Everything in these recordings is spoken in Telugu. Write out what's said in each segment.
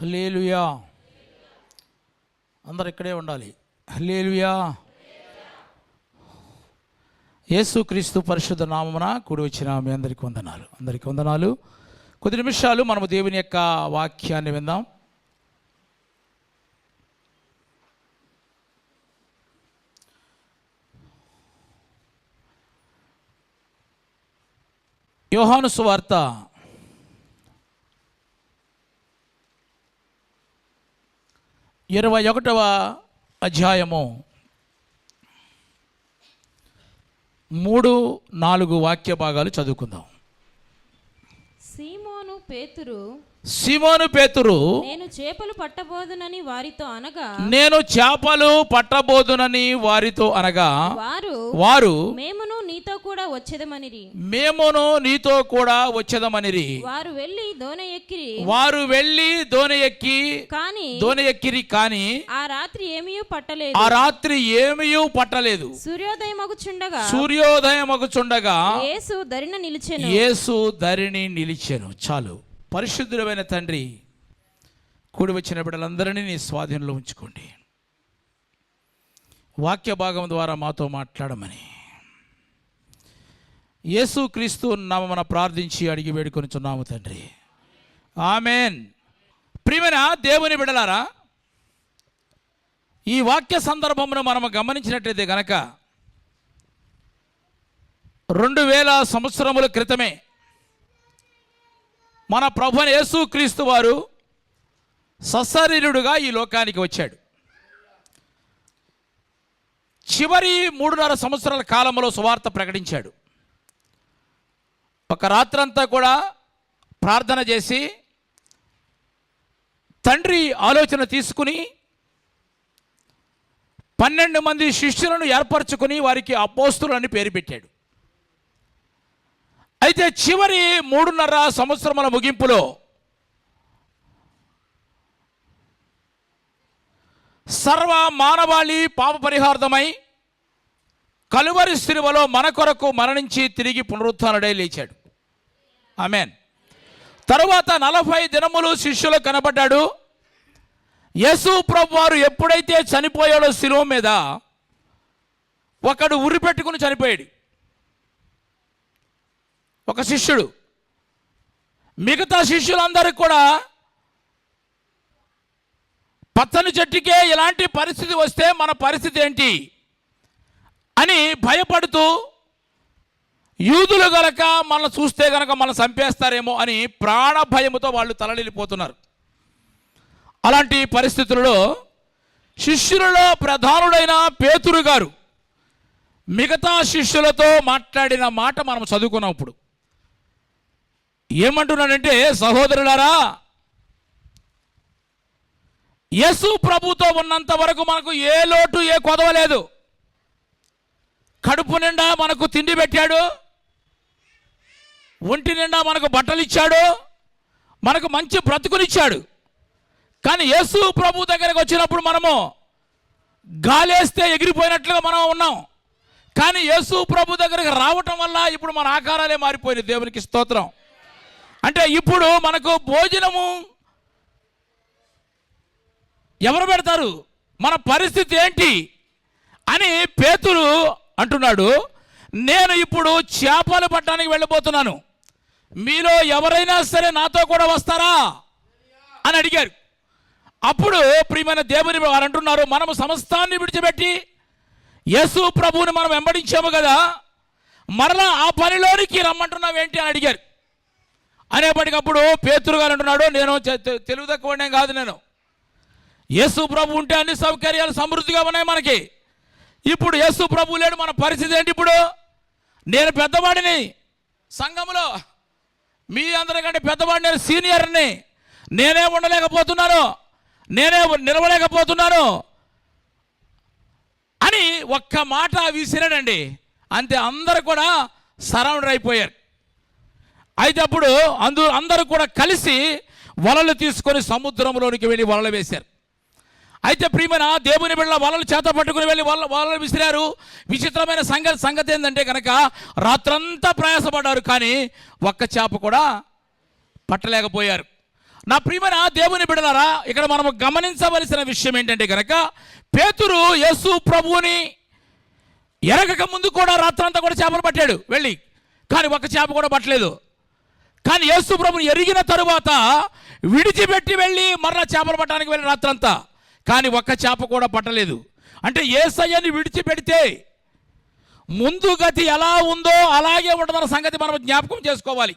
హల్లెలూయా. అందరు ఇక్కడే ఉండాలి. హల్లెలూయా. యేసుక్రీస్తు పరిశుద్ధ నామమున కూడి వచ్చిన మీ అందరికీ వందనాలు. అందరికీ వందనాలు. కొద్ది నిమిషాలు మనము దేవుని యొక్క వాక్యాన్ని విందాం. యోహాను సువార్త 21వ అధ్యాయము 3-4 వాక్య భాగాలు చదువుకుందాం. సీమోను పేతురు నేను చేపలు పట్టబోదునని వారితో అనగా వారు మేమును నీతో కూడా వచ్చేదమనిరి. వారు వెళ్ళి దోణి ఎక్కిరి కానీ ఆ రాత్రి ఏమీ పట్టలేదు. సూర్యోదయమగుచుండగా యేసు ధరిని నిలిచెను. చాలు. పరిశుద్ధుడైన తండ్రి, కూడి వచ్చిన బిడ్డలందరినీ నీ స్వాధీనంలో ఉంచుకోండి. వాక్య భాగం ద్వారా మాతో మాట్లాడమని యేసుక్రీస్తు నామమున ప్రార్థించి అడిగి వేడుకొనిచున్నాము తండ్రి. ఆమెన్. ప్రియమైన దేవుని బిడ్డలారా, ఈ వాక్య సందర్భమును మనము గమనించినట్లయితే గనక 2000 సంవత్సరముల క్రితమే మన ప్రభువైన యేసుక్రీస్తు వారు సశరీరుడుగా ఈ లోకానికి వచ్చాడు. చివరి 3.5 సంవత్సరాల కాలంలో సువార్త ప్రకటించాడు. ఒక రాత్రంతా కూడా ప్రార్థన చేసి తండ్రి ఆలోచన తీసుకుని 12 మంది శిష్యులను ఏర్పరచుకుని వారికి అపోస్తులని పేరు పెట్టాడు. అయితే చివరి 3.5 సంవత్సరముల ముగింపులో సర్వ మానవాళి పాప పరిహార్థమై కలువరి శిలువలో మన కొరకు మరణించి తిరిగి పునరుత్థానుడై లేచాడు. ఆమేన్. తరువాత 40 దినములు శిష్యులకు కనబడ్డాడు. యేసు ప్రభు వారు ఎప్పుడైతే చనిపోయాడో శిలువ మీద ఒకడు ఉరి పెట్టుకుని చనిపోయాడు, ఒక శిష్యుడు. మిగతా శిష్యులందరికీ కూడా పచ్చని చెట్టుకే ఇలాంటి పరిస్థితి వస్తే మన పరిస్థితి ఏంటి అని భయపడుతూ, యూదులు గనక మనల్ని చూస్తే గనక మనం చంపేస్తారేమో అని ప్రాణ భయముతో వాళ్ళు తలనిల్లిపోతున్నారు. అలాంటి పరిస్థితులలో శిష్యులలో ప్రధానుడైన పేతురు గారు మిగతా శిష్యులతో మాట్లాడిన మాట మనం చదువుకున్నాం. ఇప్పుడు ఏమంటున్నాడంటే, సహోదరులారా, యేసు ప్రభుతో ఉన్నంత వరకు మనకు ఏ లోటు ఏ కొదవ లేదు. కడుపు నిండా మనకు తిండి పెట్టాడు, ఒంటి నిండా మనకు బట్టలు ఇచ్చాడు, మనకు మంచి బ్రతుకునిచ్చాడు. కానీ యేసు ప్రభు దగ్గరకు వచ్చినప్పుడు మనము గాలేస్తే ఎగిరిపోయినట్లుగా మనం ఉన్నాం. కానీ యేసు ప్రభు దగ్గరకు రావటం వల్ల ఇప్పుడు మన ఆకారాలే మారిపోయినాయి. దేవునికి స్తోత్రం. అంటే ఇప్పుడు మనకు భోజనము ఎవరు పెడతారు, మన పరిస్థితి ఏంటి అని పేతురు అంటున్నాడు. నేను ఇప్పుడు చేపలు పట్టడానికి వెళ్ళబోతున్నాను, మీలో ఎవరైనా సరే నాతో కూడా వస్తారా అని అడిగారు. అప్పుడు ప్రియమైన దేవుని వారు అంటున్నారు, మనము సమస్తాన్ని విడిచిపెట్టి యేసు ప్రభువుని మనం వెంబడించాము కదా, మరలా ఆ పనిలోనికి రమ్మంటున్నావేంటి అని అడిగారు. అనేప్పటికప్పుడు పేతురు గారు అంటున్నాడు, నేను తెలుగు తక్కువనే కాదు, నేను యేసు ప్రభు ఉంటే అన్ని సౌకర్యాలు సమృద్ధిగా ఉన్నాయి మనకి. ఇప్పుడు యేసు ప్రభు లేడు, మన పరిస్థితి ఏంటి? ఇప్పుడు నేను పెద్దవాడిని సంఘంలో, మీ అందరికంటే పెద్దవాడిని, నేను సీనియర్ని, నేనే ఉండలేకపోతున్నాను, నేనే నిలవలేకపోతున్నాను అని ఒక్క మాట విసిరాడండి. అంతే, అందరూ కూడా సరౌండర్ అయిపోయారు. అయితే అప్పుడు అందరూ కూడా కలిసి వలలు తీసుకొని సముద్రంలోనికి వెళ్ళి వలలు వేశారు. అయితే ప్రియమైన దేవుని బిడ్డల వలలు చేత పట్టుకుని వెళ్ళి వలలు విసిరారు. విచిత్రమైన సంగతి ఏంటంటే కనుక రాత్రంతా ప్రయాసపడ్డారు, కానీ ఒక్క చేప కూడా పట్టలేకపోయారు. నా ప్రియమైన దేవుని బిడ్డలారా, ఇక్కడ మనం గమనించవలసిన విషయం ఏంటంటే కనుక, పేతురు యేసు ప్రభువుని ఎరగక ముందు కూడా రాత్రంతా కూడా చేపలు పట్టాడు వెళ్ళి, కానీ ఒక్క చేప కూడా పట్టలేదు. కానీ యేసు ప్రభుని ఎరిగిన తరువాత విడిచిపెట్టి వెళ్ళి మరలా చేపలు పట్టడానికి వెళ్ళి రాత్రంతా, కానీ ఒక్క చేప కూడా పట్టలేదు. అంటే యేసయ్యని విడిచిపెడితే ముందు గతి ఎలా ఉందో అలాగే ఉంటుందన్న సంగతి మనం జ్ఞాపకం చేసుకోవాలి.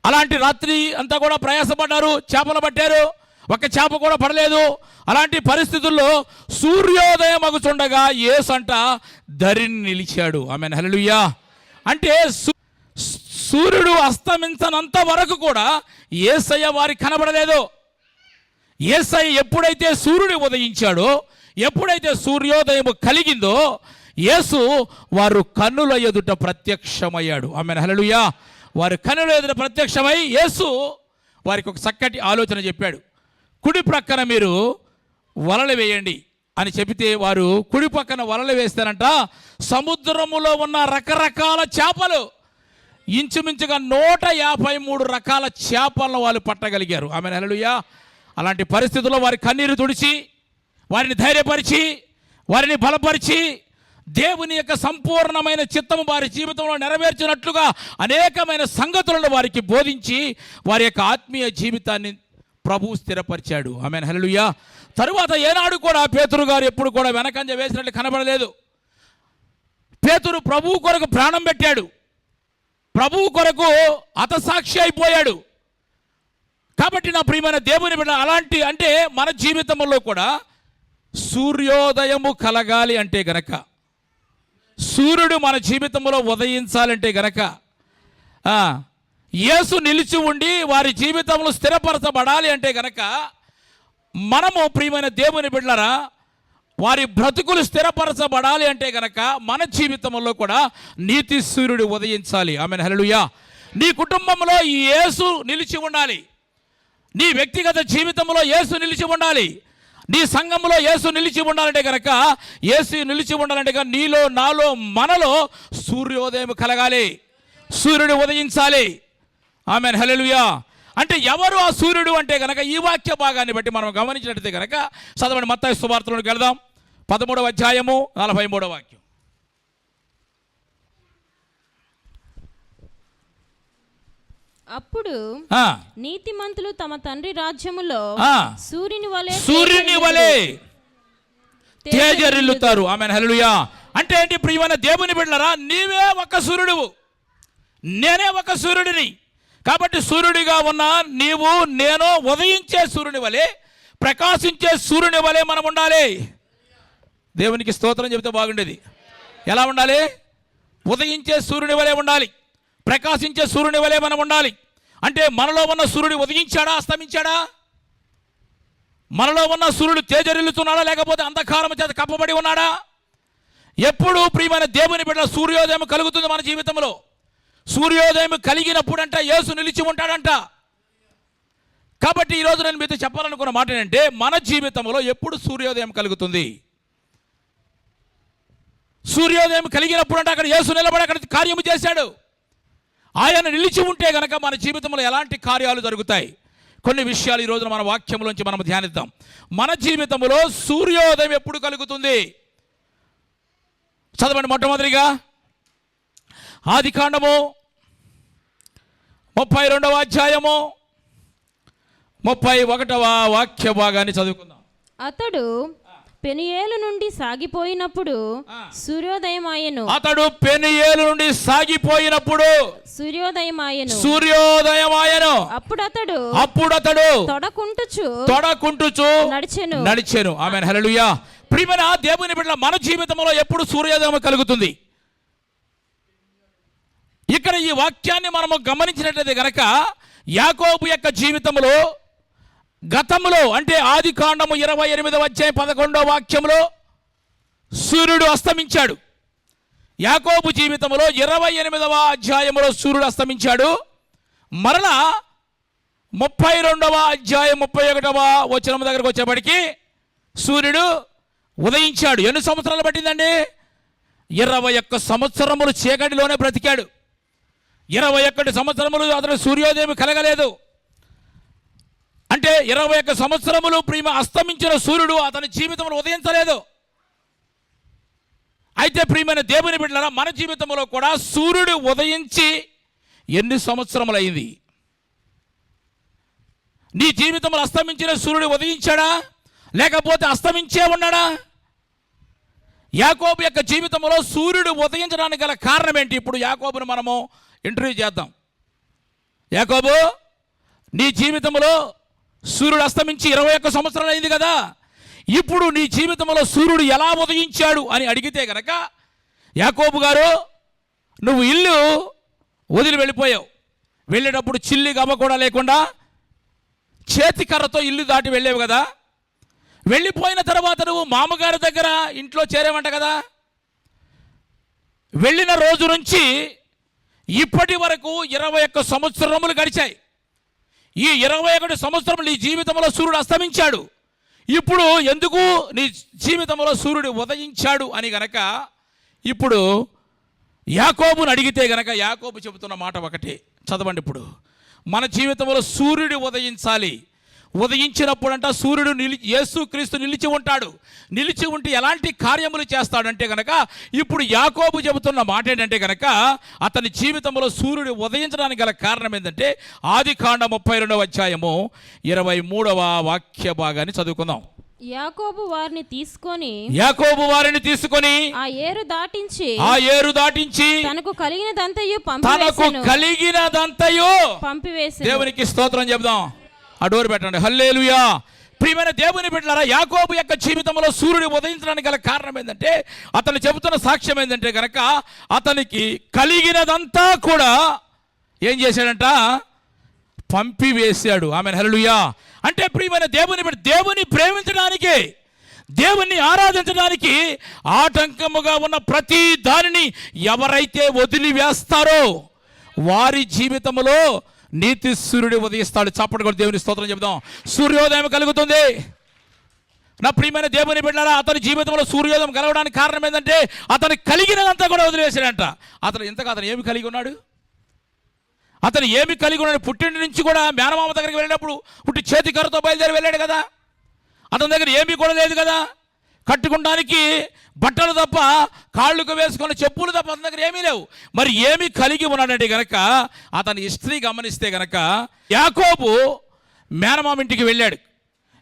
అలాంటి రాత్రి అంతా కూడా ప్రయాసపడ్డారు, చేపలు పట్టారు, ఒక్క చేప కూడా పడలేదు. అలాంటి పరిస్థితుల్లో సూర్యోదయం అగుచుండగా యేసంట ధరిని నిలిచాడు. ఆమేన్, హల్లెలూయా. అంటే సూర్యుడు అస్తమించనంత వరకు కూడా యేసయ్య వారికి కనబడలేదు. యేసయ్య ఎప్పుడైతే సూర్యుడు ఉదయించాడో, ఎప్పుడైతే సూర్యోదయం కలిగిందో, యేసు వారు కన్నుల ఎదుట ప్రత్యక్షమయ్యాడు. ఆమేన్, హల్లెలూయా. వారి కన్నుల ఎదుట ప్రత్యక్షమై యేసు వారికి ఒక చక్కటి ఆలోచన చెప్పాడు. కుడి ప్రక్కన మీరు వలలు వేయండి అని చెబితే వారు కుడి పక్కన వలలు వేస్తారంట. సముద్రములో ఉన్న రకరకాల చేపలు, ఇంచుమించుగా 153 రకాల చేపలను వాళ్ళు పట్టగలిగారు. ఆమేన్, హల్లెలూయా. అలాంటి పరిస్థితుల్లో వారి కన్నీరు తుడిచి, వారిని ధైర్యపరిచి, వారిని బలపరిచి, దేవుని యొక్క సంపూర్ణమైన చిత్తము వారి జీవితంలో నెరవేర్చినట్లుగా అనేకమైన సంగతులను వారికి బోధించి వారి యొక్క ఆత్మీయ జీవితాన్ని ప్రభువు స్థిరపరిచాడు. ఆమేన్, హల్లెలూయా. తరువాత ఏనాడు కూడా పేతురు గారు ఎప్పుడు కూడా వెనకంజ వేసినట్లు కనబడలేదు. పేతురు ప్రభువు కొరకు ప్రాణం పెట్టాడు, ప్రభువు కొరకు హతసాక్షి అయిపోయాడు. కాబట్టి నా ప్రియమైన దేవుని బిడ్డ, అలాంటి అంటే మన జీవితంలో కూడా సూర్యోదయము కలగాలి అంటే గనక, సూర్యుడు మన జీవితంలో ఉదయించాలంటే గనక, యేసు నిలిచి ఉండి వారి జీవితంలో స్థిరపరచబడాలి అంటే గనక, మనము ప్రియమైన దేవుని బిడ్డలారా వారి బ్రతుకులు స్థిరపరచబడాలి అంటే గనక మన జీవితంలో కూడా నీతి సూర్యుడు ఉదయించాలి. ఆమేన్, హల్లెలూయా. నీ కుటుంబంలో యేసు నిలిచి ఉండాలి, నీ వ్యక్తిగత జీవితంలో యేసు నిలిచి ఉండాలి, నీ సంఘంలో యేసు నిలిచి ఉండాలంటే కనుక, యేసు నిలిచి ఉండాలంటే కనుక నీలో, నాలో, మనలో సూర్యోదయం కలగాలి, సూర్యుడు ఉదయించాలి. ఆమేన్, హల్లెలూయా. అంటే ఎవరు ఆ సూర్యుడు అంటే కనుక ఈ వాక్య భాగాన్ని బట్టి మనం గమనించినట్లయితే కనుక చదవండి, మత్తయి సువార్తలోకి వెళ్దాం, 13వ అధ్యాయము 43వ వాక్యం. అప్పుడు నీతిమంతులు తమ తండ్రి రాజ్యములో సూర్యుని వలె తేజరిల్లుతారు. ఆమేన్, హల్లెలూయా. అంటే ఏంటి ప్రియమైన దేవుని బిడ్డలారా, నీవే ఒక సూర్యుడువు, నేనే ఒక సూర్యుడిని. కాబట్టి సూర్యుడిగా ఉన్న నీవు, నేను ఉదయించే సూర్యుని వలె, ప్రకాశించే సూర్యుని వలె మనం ఉండాలి. దేవునికి స్తోత్రం చెబితే బాగుండేది. ఎలా ఉండాలి? ఉదయించే సూర్యుని వలె ఉండాలి, ప్రకాశించే సూర్యుని వలె మనం ఉండాలి. అంటే మనలో ఉన్న సూర్యుడు ఉదయించాడా, అస్తమించాడా? మనలో ఉన్న సూర్యుడు తేజరిల్లుతున్నాడా, లేకపోతే అంధకారం చేత కప్పబడి ఉన్నాడా? ఎప్పుడు ప్రియమైన దేవుని బిడ్డ సూర్యోదయం కలుగుతుంది మన జీవితంలో. సూర్యోదయం కలిగినప్పుడంట యేసు నిలిచి ఉంటాడంట. కాబట్టి ఈరోజు నేను మీతో చెప్పాలనుకున్న మాట ఏంటంటే, మన జీవితంలో ఎప్పుడు సూర్యోదయం కలుగుతుంది? సూర్యోదయం కలిగినప్పుడు అంటే అక్కడ యేసు నిలబడి అక్కడ కార్యము చేశాడు. ఆయన నిలిచి ఉంటే గనక మన జీవితంలో ఎలాంటి కార్యాలు జరుగుతాయి? కొన్ని విషయాలు ఈ రోజున మన వాక్యంలోంచి మనం ధ్యానిద్దాం. మన జీవితంలో సూర్యోదయం ఎప్పుడు కలుగుతుంది? చదవండి, మొట్టమొదటిగా ఆదికాండము 32వ అధ్యాయము 31వ వాక్య భాగాన్ని చదువుకుందాం. అతడు పెనియేలు నుండి సాగిపోయినప్పుడు సూర్యోదయమాయెను. అతడు పెనియేలు నుండి సాగిపోయినప్పుడు సూర్యోదయమాయెను. అప్పుడు అతడు తొడకుంటుచు నడిచెను. ఆమేన్, హల్లెలూయా. ప్రియమైన దేవుని బిడ్డల, మన జీవితంలో ఎప్పుడు సూర్యోదయం కలుగుతుంది? ఇక్కడ ఈ వాక్యాన్ని మనము గమనించినట్లయితే గనక, యాకోబు యొక్క జీవితంలో గతంలో అంటే ఆదికాండము 28వ అధ్యాయం 11వ వాక్యంలో సూర్యుడు అస్తమించాడు. యాకోబు జీవితంలో 28వ అధ్యాయంలో సూర్యుడు అస్తమించాడు. మరలా 32వ అధ్యాయం 31వ వచనం దగ్గరకు వచ్చేప్పటికి సూర్యుడు ఉదయించాడు. ఎన్ని సంవత్సరాలు పట్టిందండి? 21 సంవత్సరములు చీకటిలోనే బ్రతికాడు. 21 సంవత్సరములు అతను సూర్యోదయం కలగలేదు. అంటే 21 సంవత్సరములు ప్రేమ అస్తమించిన సూర్యుడు అతని జీవితంలో ఉదయించలేదు. అయితే ప్రియమైన దేవుని బిడ్డలారా, మన జీవితంలో కూడా సూర్యుడు ఉదయించి ఎన్ని సంవత్సరములు అయింది? నీ జీవితంలో అస్తమించిన సూర్యుడు ఉదయించాడా, లేకపోతే అస్తమించే ఉన్నాడా? యాకోబు యొక్క జీవితంలో సూర్యుడు ఉదయించడానికి గల కారణం ఏంటి? ఇప్పుడు యాకోబుని మనము ఇంటర్వ్యూ చేద్దాం. యాకోబు, నీ జీవితంలో సూర్యుడు అస్తమించి 21 సంవత్సరాలు అయింది కదా, ఇప్పుడు నీ జీవితంలో సూర్యుడు ఎలా ఉదయించాడు అని అడిగితే గనక, యాకోబు గారు, నువ్వు ఇల్లు వదిలి వెళ్ళిపోయావు. వెళ్ళేటప్పుడు చిల్లి గమ్మ కూడా లేకుండా చేతి కర్రతో ఇల్లు దాటి వెళ్ళావు కదా. వెళ్ళిపోయిన తర్వాత నువ్వు మామగారి దగ్గర ఇంట్లో చేరేవంట కదా. వెళ్ళిన రోజు నుంచి ఇప్పటి వరకు 21 సంవత్సరములు గడిచాయి. ఈ 21 సంవత్సరములు నీ జీవితంలో సూర్యుడు అస్తమించాడు. ఇప్పుడు ఎందుకు నీ జీవితంలో సూర్యుడు ఉదయించాడు అని గనక ఇప్పుడు యాకోబుని అడిగితే గనక యాకోబు చెబుతున్న మాట ఒకటే, చదవండి. ఇప్పుడు మన జీవితంలో సూర్యుడు ఉదయించాలి. ఉదయించినప్పుడంట సూర్యుడు యేసుక్రీస్తు నిలిచి ఉంటాడు. నిలిచి ఉంటే ఎలాంటి కార్యములు చేస్తాడంటే గనక ఇప్పుడు యాకోబు చెబుతున్న మాట ఏంటంటే గనక, అతని జీవితంలో సూర్యుడు ఉదయించడానికి గల కారణం ఏంటంటే ఆదికాండం 32వ అధ్యాయము 23వ వాక్య భాగాన్ని చదువుకుందాం. యాకోబు వారిని తీసుకొని ఆ ఏరు దాటించి తనకు కలిగినదంతయు పంపివేసెను. దేవునికి స్తోత్రం చెప్దాం. ఆ డోర్ పెట్టండి. హల్లెలూయా. ప్రియమైన దేవుని బిడ్డలారా, యాకోబు యొక్క జీవితంలో సూర్యుడు ఉదయించడానికి గల కారణం ఏంటంటే, అతను చెబుతున్న సాక్ష్యం ఏంటంటే గనక, అతనికి కలిగినదంతా కూడా ఏం చేశాడంట? పంపివేశాడు. ఆమేన్, హల్లెలూయా. అంటే ప్రియమైన దేవుని బిడ్డ, దేవుని ప్రేమించడానికి, దేవుణ్ణి ఆరాధించడానికి ఆటంకముగా ఉన్న ప్రతి దానిని ఎవరైతే వదిలివేస్తారో వారి జీవితంలో నీతి సూర్యుడు ఉదయిస్తాడు. చప్పటి కూడా దేవుని స్తోత్రం చెప్దాం. సూర్యోదయం కలుగుతుంది. నా ప్రియమైన దేవుని బిడ్డలారా, అతని జీవితంలో సూర్యోదయం కలగడానికి కారణం ఏంటంటే, అతను కలిగినదంతా కూడా వదిలివేశాడంట. అతను ఏమి కలిగి ఉన్నాడు? అతను ఏమి కలిగి ఉన్నాడు? పుట్టింటి నుంచి కూడా మేనమామ దగ్గరికి వెళ్ళినప్పుడు పుట్టి చేతి కర్రతో బయలుదేరి వెళ్ళాడు కదా. అతని దగ్గర ఏమీ కూడా లేదు కదా. కట్టుకోవడానికి బట్టలు తప్ప, కాళ్ళకు వేసుకున్న చెప్పులు తప్ప అతని దగ్గర ఏమీ లేవు. మరి ఏమి కలిగి ఉన్నాడంటే గనక, అతని హిస్టరీ గమనిస్తే గనక, యాకోబు మేనమామ ఇంటికి వెళ్ళాడు.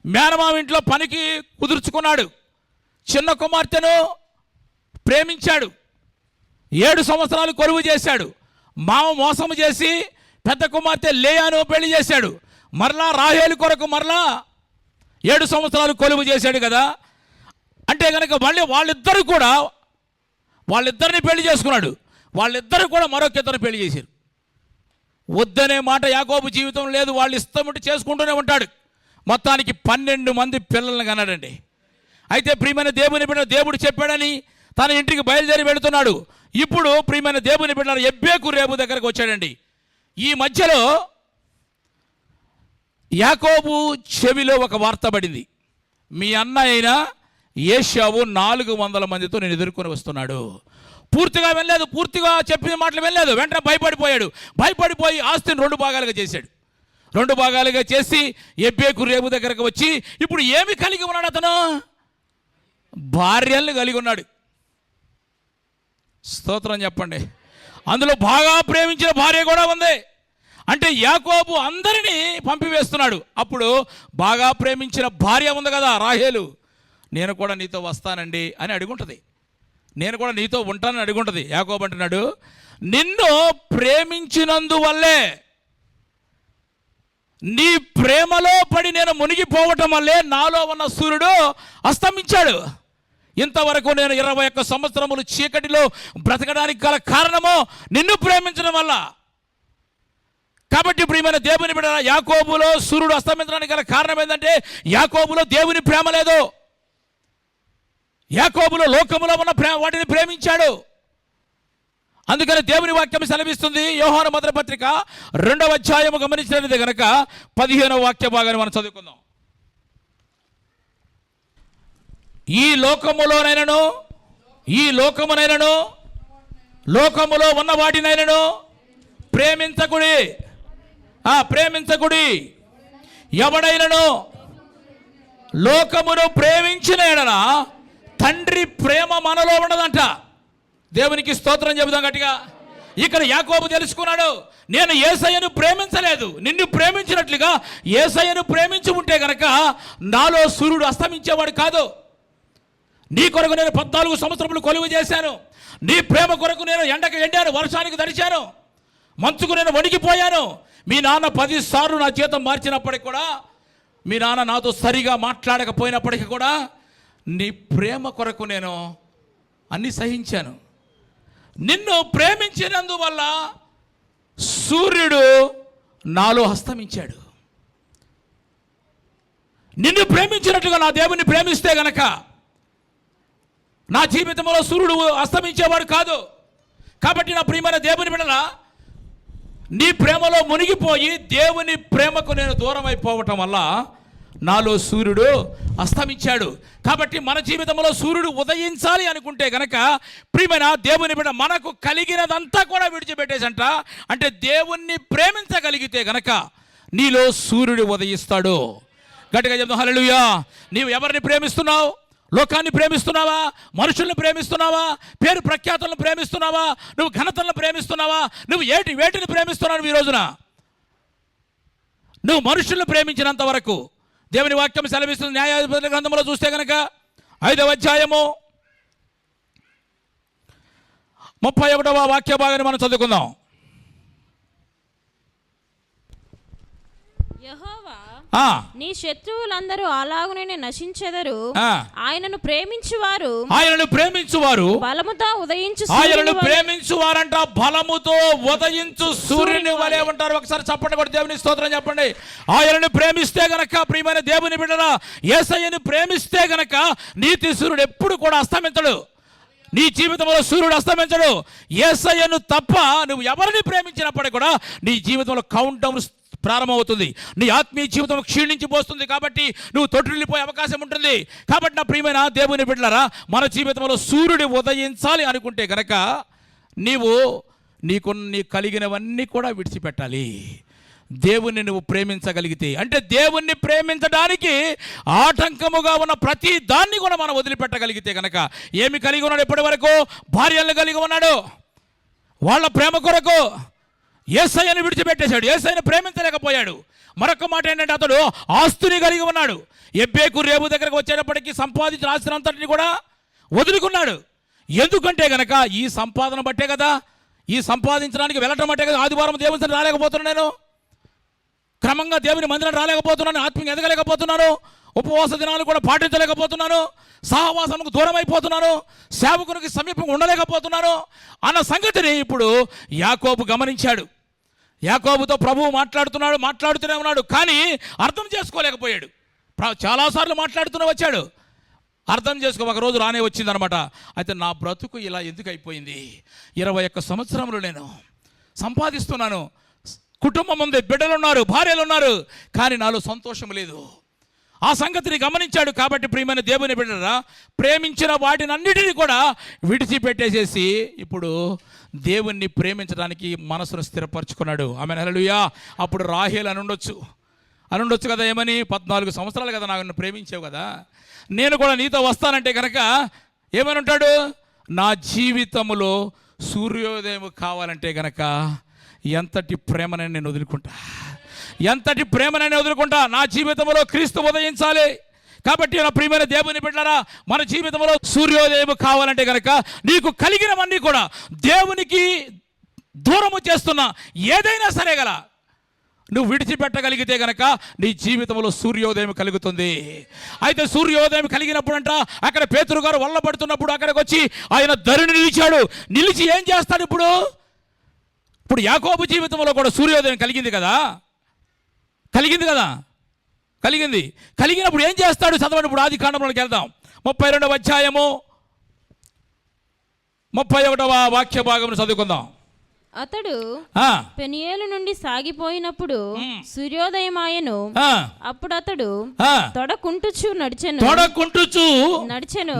మేనమామ ఇంట్లో పనికి కుదుర్చుకున్నాడు. చిన్న కుమార్తెను ప్రేమించాడు. 7 సంవత్సరాలు కొలువు చేశాడు. మామ మోసము చేసి పెద్ద కుమార్తె లేయాను పెళ్లి చేశాడు. మరలా రాహేలు కొరకు మరలా 7 సంవత్సరాలు కొలువు చేశాడు కదా. అంటే కనుక మళ్ళీ వాళ్ళిద్దరిని పెళ్లి చేసుకున్నాడు. వాళ్ళిద్దరు కూడా మరొక ఇద్దరిని పెళ్లి చేశారు. వద్దనే మాట యాకోబు జీవితం లేదు. వాళ్ళు ఇష్టం ఉంటే చేసుకుంటూనే ఉంటాడు. మొత్తానికి 12 మంది పిల్లల్ని కన్నాడండి. అయితే ప్రియమైన దేవుని బిడ్డ, దేవుడు చెప్పాడని తన ఇంటికి బయలుదేరి వెళుతున్నాడు. ఇప్పుడు ప్రియమైన దేవుని బిడ్డ ఎబ్బేకు రేపు దగ్గరకు వచ్చాడండి. ఈ మధ్యలో యాకోబు చెవిలో ఒక వార్త పడింది. మీ అన్న అయిన ఏశావు 400 మందితో నేను ఎదుర్కొని వస్తున్నాడు. పూర్తిగా వెళ్ళలేదు, పూర్తిగా చెప్పిన మాటలు వెళ్ళలేదు. వెంటనే భయపడిపోయి ఆస్తిని 2 భాగాలుగా చేశాడు. 2 భాగాలుగా చేసి ఎబ్బేకు రేపు దగ్గరకు వచ్చి ఇప్పుడు ఏమి కలిగి ఉన్నాడు? అతను భార్యల్ని కలిగి ఉన్నాడు. స్తోత్రం చెప్పండి. అందులో బాగా ప్రేమించిన భార్య కూడా ఉంది. అంటే యాకోబు అందరినీ పంపివేస్తున్నాడు. అప్పుడు బాగా ప్రేమించిన భార్య ఉంది కదా, రాహేలు, నేను కూడా నీతో వస్తానండి అని అడుగుంటుంది. నేను కూడా నీతో ఉంటానని అడుగుంటుంది. యాకోబు అంటున్నాడు, నిన్ను ప్రేమించినందువల్లే, నీ ప్రేమలో పడి నేను మునిగిపోవటం వల్లే నాలో ఉన్న సూర్యుడు అస్తమించాడు. ఇంతవరకు నేను 21 సంవత్సరములు చీకటిలో బ్రతకడానికి గల కారణము నిన్ను ప్రేమించడం వల్ల. కాబట్టి ప్రియమైన దేవుని బిడ్డ, యాకోబులో సూర్యుడు అస్తమించడానికి గల కారణం ఏంటంటే, యాకోబులో దేవుని ప్రేమ లేదు. యాకోబులో లోకములో ఉన్న వాటిని ప్రేమించాడు. అందుకని దేవుని వాక్యం సెలవిస్తుంది. యోహాను మొదటి పత్రిక 2వ అధ్యాయము గమనించినది కనుక 15వ వాక్య భాగాన్ని మనం చదువుకుందాం. ఈ లోకములోనైనను లోకములో ఉన్న వాటినైనను ప్రేమించకుడి. ఎవడైనను లోకమును ప్రేమించిన ఎడల తండ్రి ప్రేమ మనలో ఉండదంట. దేవునికి స్తోత్రం చెబుదాం గట్టిగా. ఇక్కడ యాకోబు తెలుసుకున్నాడు, నేను యేసయ్యను ప్రేమించలేదు, నిన్ను ప్రేమించినట్లుగా యేసయ్యను ప్రేమించి ఉంటే గనక నాలో సూర్యుడు అస్తమించేవాడు కాదు. నీ కొరకు నేను 14 సంవత్సరములు కొలువు చేశాను. నీ ప్రేమ కొరకు నేను ఎండకు ఎండాను, వర్షానికి తడిచాను, మంచుకు నేను వణికిపోయాను. మీ నాన్న 10 సార్లు నా జీతం మార్చినప్పటికి కూడా, మీ నాన్న నాతో సరిగా మాట్లాడకపోయినప్పటికీ కూడా నీ ప్రేమ కొరకు నేను అన్ని సహించాను. నిన్ను ప్రేమించినందువల్ల సూర్యుడు నాలో అస్తమించాడు. నిన్ను ప్రేమించినట్టుగా నా దేవుని ప్రేమిస్తే గనక నా జీవితంలో సూర్యుడు అస్తమించేవాడు కాదు. కాబట్టి నా ప్రియమైన దేవుని బిడ్డలా, నీ ప్రేమలో మునిగిపోయి దేవుని ప్రేమకు నేను దూరం అయిపోవటం వల్ల నాలో సూర్యుడు అస్తమించాడు. కాబట్టి మన జీవితంలో సూర్యుడు ఉదయించాలి అనుకుంటే గనక ప్రియమైన దేవుని బిడ్డ మనకు కలిగినదంతా కూడా విడిచిపెట్టేసంట. అంటే దేవుణ్ణి ప్రేమించగలిగితే గనక నీలో సూర్యుడు ఉదయిస్తాడు. గట్టిగా చెప్తాం హల్లెలూయా. నీవు ఎవరిని ప్రేమిస్తున్నావు? లోకాన్ని ప్రేమిస్తున్నావా? మనుషుల్ని ప్రేమిస్తున్నావా? పేరు ప్రఖ్యాతులను ప్రేమిస్తున్నావా? నువ్వు ఘనతలను ప్రేమిస్తున్నావా? నువ్వు వేటిని ప్రేమిస్తున్నావు ఈ రోజున? నువ్వు మనుషుల్ని ప్రేమించినంత వరకు దేవుని వాక్యం సెలవిస్తుంది. న్యాయాధిపతుల గ్రంథంలో చూస్తే కనుక 5వ అధ్యాయము 31వ వాక్య భాగాన్ని మనం చదువుకుందాం. యెహోవా నీ శత్రువులందరూ అలాగునే నశించెదరు. ఆయనను ప్రేమించువారు బలముతో ఉదయించు ఆయనను ప్రేమించువారంట బలముతో ఉదయించు సూర్యుని వలె ఉంటారు. ఒకసారి చప్పండి కూడా దేవుని స్తోత్రం చెప్పండి. ఆయనను ప్రేమిస్తే గనక ప్రియమైన దేవుని బిడ్డలా, యేసయ్యను ప్రేమిస్తే గనక నీతి సూర్యుడు ఎప్పుడు కూడా అస్తమించడు. నీ జీవితంలో సూర్యుడు అస్తమించడు. యేసయ్యను తప్ప నువ్వు ఎవరిని ప్రేమించినప్పటికీ కూడా నీ జీవితంలో కౌంట్ డౌన్ ప్రారంభమవుతుంది. నీ ఆత్మీయ జీవితం క్షీణించిపోతుంది. కాబట్టి నువ్వు తొట్టిల్లిపోయే అవకాశం ఉంటుంది. కాబట్టి నా ప్రియమైన దేవుని బిడ్డలారా, మన జీవితంలో సూర్యుడు ఉదయించాలి అనుకుంటే గనక నీకు కలిగినవన్నీ కూడా విడిచిపెట్టాలి. దేవుణ్ణి నువ్వు ప్రేమించగలిగితే, అంటే దేవుణ్ణి ప్రేమించడానికి ఆటంకముగా ఉన్న ప్రతి దాన్ని కూడా మనం వదిలిపెట్టగలిగితే కనుక, ఏమి కలిగి ఉన్నాడు? ఎప్పటి వరకు భార్యలను కలిగి ఉన్నాడు. వాళ్ళ ప్రేమ కొరకు యేసయ్యను విడిచిపెట్టేశాడు. యేసయ్యను ప్రేమించలేకపోయాడు. మరొక మాట ఏంటంటే, అతడు ఆస్తిని కలిగి ఉన్నాడు. ఎబ్బేకు రేవు దగ్గరకు వచ్చేటప్పటికి సంపాదించిన ఆస్తిని అంతటిని కూడా వదులుకున్నాడు. ఎందుకంటే గనక ఈ సంపాదన బట్టే కదా, ఈ సంపాదించడానికి వెళ్ళటం బట్టే కదా ఆదివారం దేవుని రాలేకపోతున్నాను, నేను క్రమంగా దేవుని మందిరం రాలేకపోతున్నాను, ఆత్మీయంగా ఎదగలేకపోతున్నాను, ఉపవాస దినాలు కూడా పాటించలేకపోతున్నాను, సహవాసముకు దూరం అయిపోతున్నాను, సేవకునికి సమీపంగా ఉండలేకపోతున్నాను అన్న సంగతిని ఇప్పుడు యాకోబు గమనించాడు. యాకోబుతో ప్రభువు మాట్లాడుతూనే ఉన్నాడు, కానీ అర్థం చేసుకోలేకపోయాడు. చాలాసార్లు మాట్లాడుతూనే వచ్చాడు, అర్థం చేసుకో. ఒక రోజు రానే వచ్చిందనమాట. అయితే నా బ్రతుకు ఇలా ఎందుకు అయిపోయింది? 21 సంవత్సరములు నేను సంపాదిస్తున్నాను, కుటుంబం ఉంది, బిడ్డలు ఉన్నారు, భార్యలు ఉన్నారు, కానీ నాలో సంతోషం లేదు. ఆ సంగతిని గమనించాడు. కాబట్టి ప్రియమైన దేవుని బిడ్డలారా, ప్రేమించిన వాటినన్నిటినీ కూడా విడిచిపెట్టేసేసి ఇప్పుడు దేవుణ్ణి ప్రేమించడానికి మనసును స్థిరపరచుకున్నాడు. ఆమేన్ హల్లెలూయా. అప్పుడు రాహేల్ అనుండొచ్చు కదా, ఏమని? 14 సంవత్సరాలు కదా నన్ను ప్రేమించావు కదా, నేను కూడా నీతో వస్తానంటే కనుక ఏమని ఉంటాడు? నా జీవితంలో సూర్యోదయం కావాలంటే కనుక ఎంతటి ప్రేమనైనా నేను వదులుకుంటా, నా జీవితంలో క్రీస్తు ఉదయించాలి. కాబట్టి నా ప్రియమైన దేవుని బిడ్డలారా, మన జీవితంలో సూర్యోదయం కావాలంటే కనుక నీకు కలిగినవన్నీ కూడా దేవునికి దూరము చేస్తున్నా ఏదైనా సరే గల నువ్వు విడిచిపెట్టగలిగితే కనుక నీ జీవితంలో సూర్యోదయం కలుగుతుంది. అయితే సూర్యోదయం కలిగినప్పుడంట అక్కడ పేతురు గారు వల్లబడుతున్నప్పుడు అక్కడికి వచ్చి ఆయన ధరణి నిలిచి ఏం చేస్తాడు? ఇప్పుడు యాకోబు జీవితంలో కూడా సూర్యోదయం కలిగింది కదా. కలిగినప్పుడు ఏం చేస్తాడు? చదవండి. ఇప్పుడు ఆది కాండంలోకి వెళ్దాం. 32వ అధ్యాయము 31వ వాక్య భాగం చదువుకుందాం. అతడు ఆ, పెనియేలు నుండి సాగిపోయినప్పుడు సూర్యోదయమాయను. ఆ, అప్పుడు అతడు ఆ. తొడకుంటుచు తొడకుంటుచు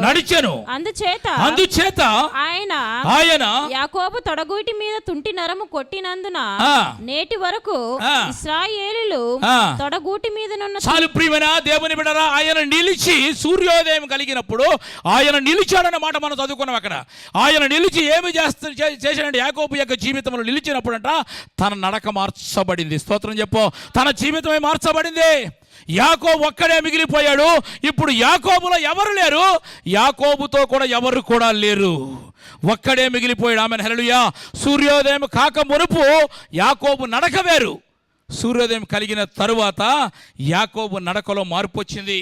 నడిచెను. అందుచేత ఆయన యాకోబు తొడగూటి మీద తుంటి నరము కొట్టినందున ఆ. నేటి వరకు ఇశ్రాయేలీయులు తొడగూటి మీదనున్న చాలు ప్రియమైన దేవుని బిడ్డరా, ఆయన నిలిచి సూర్యోదయం కలిగినప్పుడు ఆయన నిలిచాడన్న మాట మనం చదువుకున్నాం అక్కడ. ఆయన నిలిచి ఏమి చేశాడంటే యాకోబు యొక్క జీవితంలో నిలిచినప్పుడంట తన నడక మార్చబడింది. స్తోత్రం చెప్పు. తన జీవితమే మార్చబడింది. యాకోబు ఒక్కడే మిగిలిపోయాడు. ఇప్పుడు యాకోబులో ఎవరు లేరు, యాకోబుతో కూడా ఎవరు కూడా లేరు, ఒక్కడే మిగిలిపోయాడు. Amen hallelujah. సూర్యోదయం కాక మునుపు యాకోబు నడక వేరు, సూర్యోదయం కలిగిన తరువాత యాకోబు నడకలో మార్పు వచ్చింది.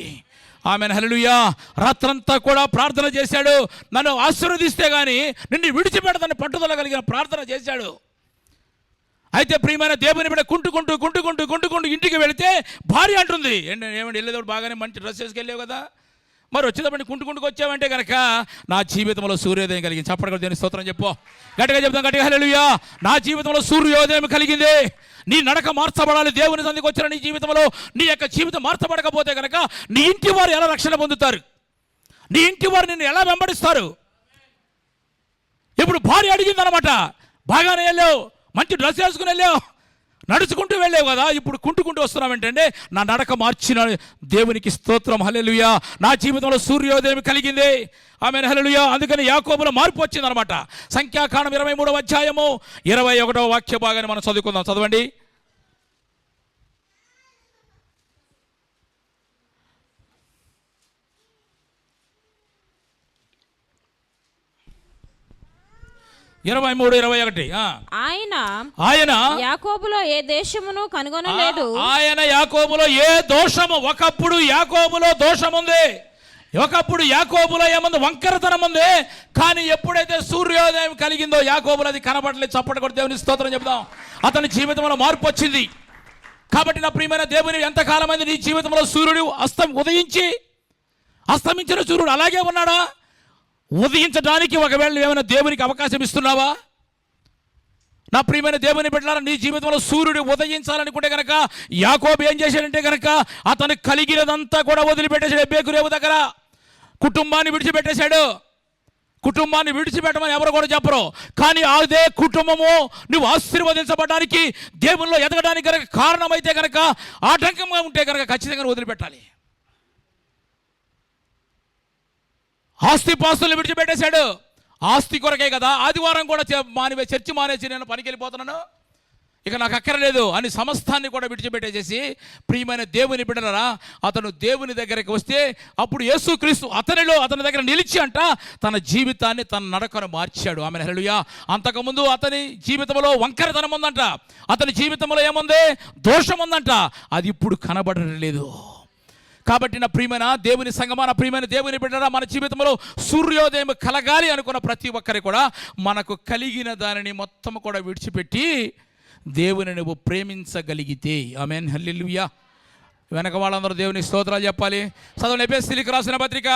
Amen hallelujah. రాత్రంతా కూడా ప్రార్థన చేశాడు. నన్ను ఆశీర్వదిస్తే గాని నిన్ను విడిచిపెడతాను పట్టుదల కలిగిన ప్రార్థన చేశాడు. అయితే ప్రియమైన దేవుని బిడ్డ కుంటుకుంటూ ఇంటికి వెళితే భార్య అంటుంది, ఏమండి వెళ్ళేటప్పుడు బాగానే మంచి డ్రెస్ వేసుకెళ్ళావు కదా, మరి వచ్చేటప్పుడు కుంటుకుంటూ వచ్చావంటే కనుక నా జీవితంలో సూర్యోదయం కలిగింది. చప్పటి దేవుని స్తోత్రం చెప్పు. గట్టిగా చెప్తాం, గట్టిగా హల్లెలూయా. నా జీవితంలో సూర్యోదయం కలిగింది. నీ నడక మార్చబడాలి. దేవుని సంధికి వచ్చిన నీ జీవితంలో నీ యొక్క జీవితం మార్చబడకపోతే కనుక నీ ఇంటి వారు ఎలా రక్షణ పొందుతారు, నీ ఇంటి వారు నిన్ను ఎలా వెంబడిస్తారు? ఇప్పుడు భార్య అడిగింది అనమాట, బాగానే వెళ్ళావు, మంచి డ్రెస్ వేసుకుని వెళ్ళావు, నడుచుకుంటూ వెళ్ళావు కదా, ఇప్పుడు కుంటుకుంటూ వస్తున్నావేంటంటే నా నడక మార్చిన దేవునికి స్తోత్రం. హల్లెలూయా. నా జీవితంలో సూర్యోదయం కలిగింది. Amen hallelujah. అందుకని యాకోబులో మార్పు వచ్చిందనమాట. సంఖ్యాకాండం 23వ అధ్యాయము 21వ వాక్య భాగాన్ని మనం చదువుకుందాం. చదవండి. ఆయన యాకోబులో ఏ దేశమును కనుగొనలేదు. ఆయన యాకోబులో ఏ దోషము, ఒకప్పుడు యాకోబులో దోషం ఉంది, ఒకప్పుడు యాకోబులో ఏముంది, వంకరతనం ఉంది. కానీ ఎప్పుడైతే సూర్యోదయం కలిగిందో యాకోబులో అది కనబడలేదు. చప్పటి కొట్టి దేవుని స్తోత్రం చెప్దాం. అతని జీవితంలో మార్పు వచ్చింది. కాబట్టి నా ప్రియమైన దేవుని, ఎంతకాలమైంది నీ జీవితంలో సూర్యుడు అస్తమించిన సూర్యుడు అలాగే ఉన్నాడా? ఉదయించడానికి ఒకవేళ ఏమైనా దేవునికి అవకాశం ఇస్తున్నావా? నా ప్రియమైన దేవుని బిడ్డలారా, నీ జీవితంలో సూర్యుడు ఉదయించాలనుకుంటే కనుక యాకోబు ఏం చేశాడంటే కనుక అతను కలిగినదంతా కూడా వదిలిపెట్టేశాడు. ఎబ్బేకురేవు దగ్గర కుటుంబాన్ని విడిచిపెట్టేశాడు. కుటుంబాన్ని విడిచిపెట్టమని ఎవరు కూడా చెప్పరు. కానీ అదే కుటుంబము నువ్వు ఆశీర్వదించబడడానికి, దేవుల్లో ఎదగడానికి కనుక కారణమైతే కనుక, ఆటంకంగా ఉంటే కనుక ఖచ్చితంగా వదిలిపెట్టాలి. ఆస్తి పాస్తులు విడిచిపెట్టేశాడు. ఆస్తి కొరకే కదా ఆదివారం కూడా చర్చి మానేసి నేను పనికి వెళ్ళిపోతున్నాను, ఇక నాకు అక్కర్లేదు అని సమస్తాన్ని కూడా విడిచిపెట్టేసేసి ప్రియమైన దేవుని బిడ్డలారా, అతను దేవుని దగ్గరికి వస్తే అప్పుడు యేసుక్రీస్తు అతని దగ్గర నిలిచి అంట తన జీవితాన్ని, తన నడకను మార్చాడు. Amen hallelujah. అంతకుముందు అతని జీవితంలో వంకరతనం ఉందంట, అతని జీవితంలో ఏముంది, దోషం ఉందంట, అది ఇప్పుడు కనబడలేదు. కాబట్టి నా ప్రియమైన దేవుని సంగమా, నా ప్రియమైన దేవుని బిడ్డరా, మన జీవితంలో సూర్యోదయం కలగాలి అనుకున్న ప్రతి ఒక్కరి కూడా మనకు కలిగిన దానిని మొత్తం కూడా విడిచిపెట్టి దేవుని నువ్వు ప్రేమించగలిగితే, ఆమేన్ హల్లెలూయా. వెనక వాళ్ళందరూ దేవుని స్తోత్రాలు చెప్పాలి. చదవండి. ఎఫెసీయులకు రాసిన పత్రిక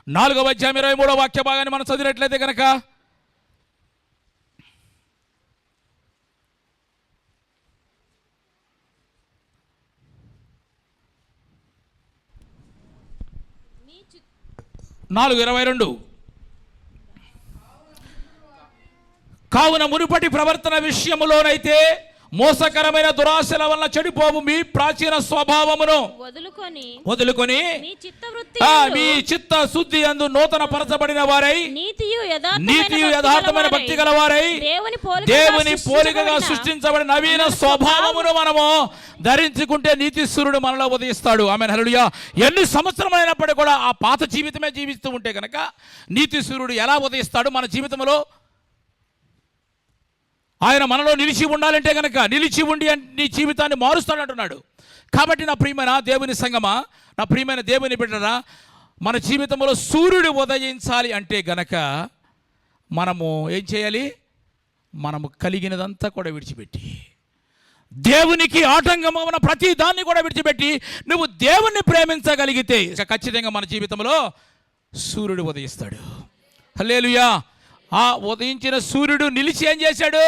4వ అధ్యాయం 23వ వాక్య భాగాన్ని మనం చదివినట్లయితే కనుక, నాలుగు 22 కావున మునుపటి ప్రవర్తన విషయములోనైతే మోసకరమైన దురాశల వలన చెడిపోవు మీ ప్రాచీన స్వభావమును వదులుకొని మీ చిత్త శుద్ధి యందు నూతన పరచబడిన వారై నీతియు యథార్థమైన భక్తి గల వారై దేవుని పోలికగా సృష్టించబడిన నవీన స్వభావమును మనము ధరించుకుంటే నీతి సూర్యుడు మనలో ఉదయిస్తాడు. ఆమేన్ హల్లెలూయా. ఎన్ని సంవత్సరమైనప్పటికీ కూడా ఆ పాత జీవితమే జీవిస్తూ ఉంటే కనుక నీతి సూర్యుడు ఎలా ఉదయిస్తాడు మన జీవితంలో? ఆయన మనలో నిలిచి ఉండాలంటే కనుక నిలిచి ఉండి నీ జీవితాన్ని మారుస్తాడంటున్నాడు. కాబట్టి నా ప్రియమైన దేవుని సంగమా, నా ప్రియమైన దేవుని బిడ్డరా, మన జీవితంలో సూర్యుడు ఉదయించాలి అంటే గనక మనము ఏం చేయాలి? మనము కలిగినదంతా కూడా విడిచిపెట్టి, దేవునికి ఆటంకమైన ప్రతి దాన్ని కూడా విడిచిపెట్టి నువ్వు దేవుణ్ణి ప్రేమించగలిగితే ఖచ్చితంగా మన జీవితంలో సూర్యుడు ఉదయిస్తాడు. హల్లెలూయా. ఆ ఉదయించిన సూర్యుడు నిలిచి ఏం చేశాడు?